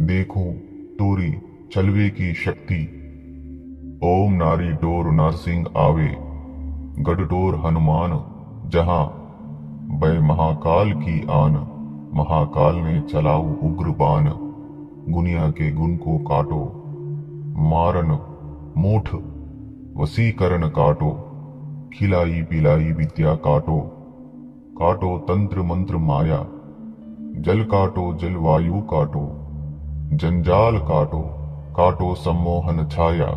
देखूं तोरी चलवे की शक्ति, ओम नारी डोर नारसिंह आवे, गढ़डोर हनुमान जहां, बै महाकाल की आन, महाकाल ने चलाऊ उग्र बाण, गुनिया के गुण को काटो, मारन मूठ वसीकरण काटो, खिलाई पिलाई विद्या काटो, काटो तंत्र मंत्र माया, जल काटो जल वायु काटो, जंजाल काटो, काटो सम्मोहन छाया,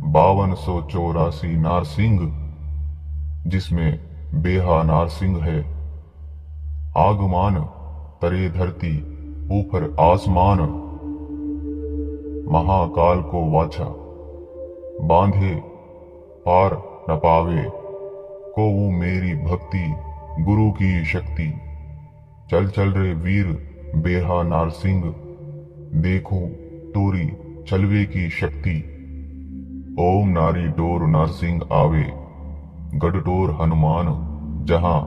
5284 नारसिंह, जिसमें बेहा नारसिंह है, आगमान तरे धरती ऊपर आसमान, महाकाल को वाछा बांधे पार न पावे, को वो मेरी भक्ति गुरु की शक्ति, चल चल रे वीर बेहा नारसिंह, देखूं तोरी चलवे की शक्ति, ओम नारी डोर नारसिंह आवे, गढ़डोर हनुमान जहां,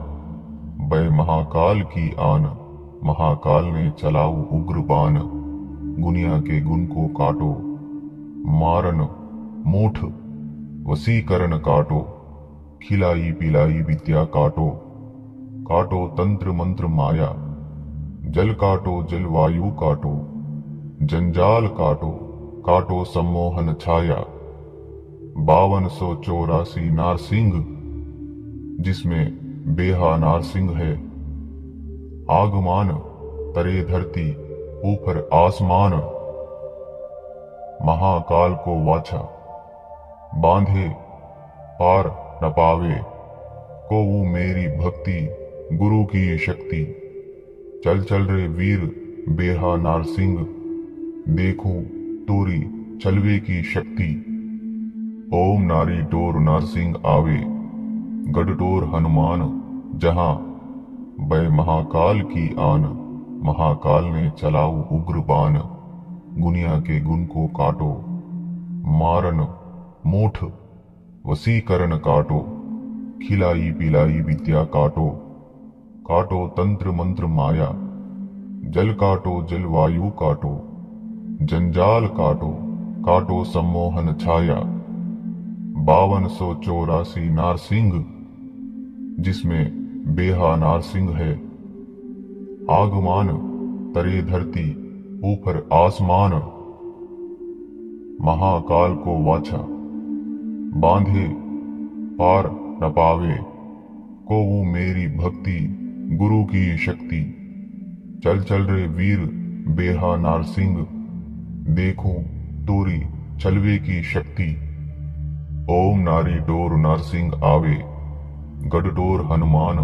बै महाकाल की आन, महाकाल ने चलाऊ उग्र बाण। गुनिया के गुण को काटो, मारन मूठ वसीकरण काटो। खिलाई पिलाई विद्या काटो, काटो तंत्र मंत्र माया। जल काटो जलवायु काटो, जंजाल काटो, काटो सम्मोहन छाया। 5284 नारसिंह, जिसमें बेहा नारसिंह है। आगमान तरे धरती ऊपर आसमान। महाकाल को वाछा, बांधे पार न पावे। को वो मेरी भक्ति गुरु की शक्ति। चल चल रे वीर बेहा नारसिंह, देखूं तोरी चलवे की शक्ति। ओम नारी टोर नारसिंह आवे, गढ़टोर हनुमान जहां। बै महाकाल की आन, महाकाल ने चलाऊ उग्र बाण। गुनिया के गुण को काटो, मारन मूठ वसीकरण काटो। खिलाई पिलाई विद्या काटो, काटो तंत्र मंत्र माया। जल काटो जलवायु काटो, जंजाल काटो, काटो सम्मोहन छाया। 5284 नारसिंह, जिसमें बेहा नारसिंह है। आगमान तरे धरती ऊपर आसमान। महाकाल को वाछा, बांधे पार न पावे। को वो मेरी भक्ति गुरु की शक्ति। चल चल रे वीर बेहा नारसिंह, देखूं तोरी चलवे की शक्ति। ओम नारी डोर नारसिंह आवे, गढ़टोर हनुमान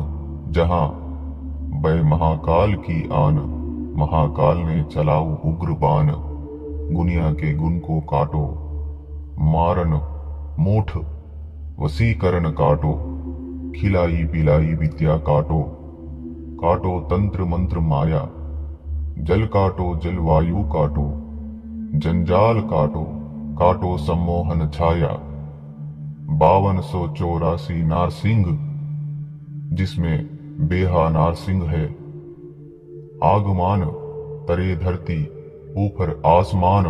जहां। बै महाकाल की आन, महाकाल ने चलाऊ उग्र बाण। गुनिया के गुण को काटो, मारन मूठ वसीकरण काटो। खिलाई पिलाई विद्या काटो, काटो तंत्र मंत्र माया। जल काटो जलवायु काटो, जंजाल काटो, काटो सम्मोहन छाया। 5284 नारसिंह, जिसमें बेहा नारसिंह है। आगमान तरे धरती ऊपर आसमान।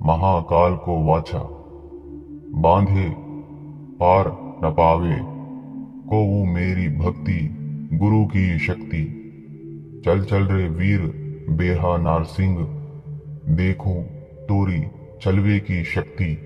महाकाल को वाछा, बांधे पार न पावे। को वो मेरी भक्ति गुरु की शक्ति। चल चल रे वीर बेहा नारसिंह, देखूं तोरी चलवे की शक्ति।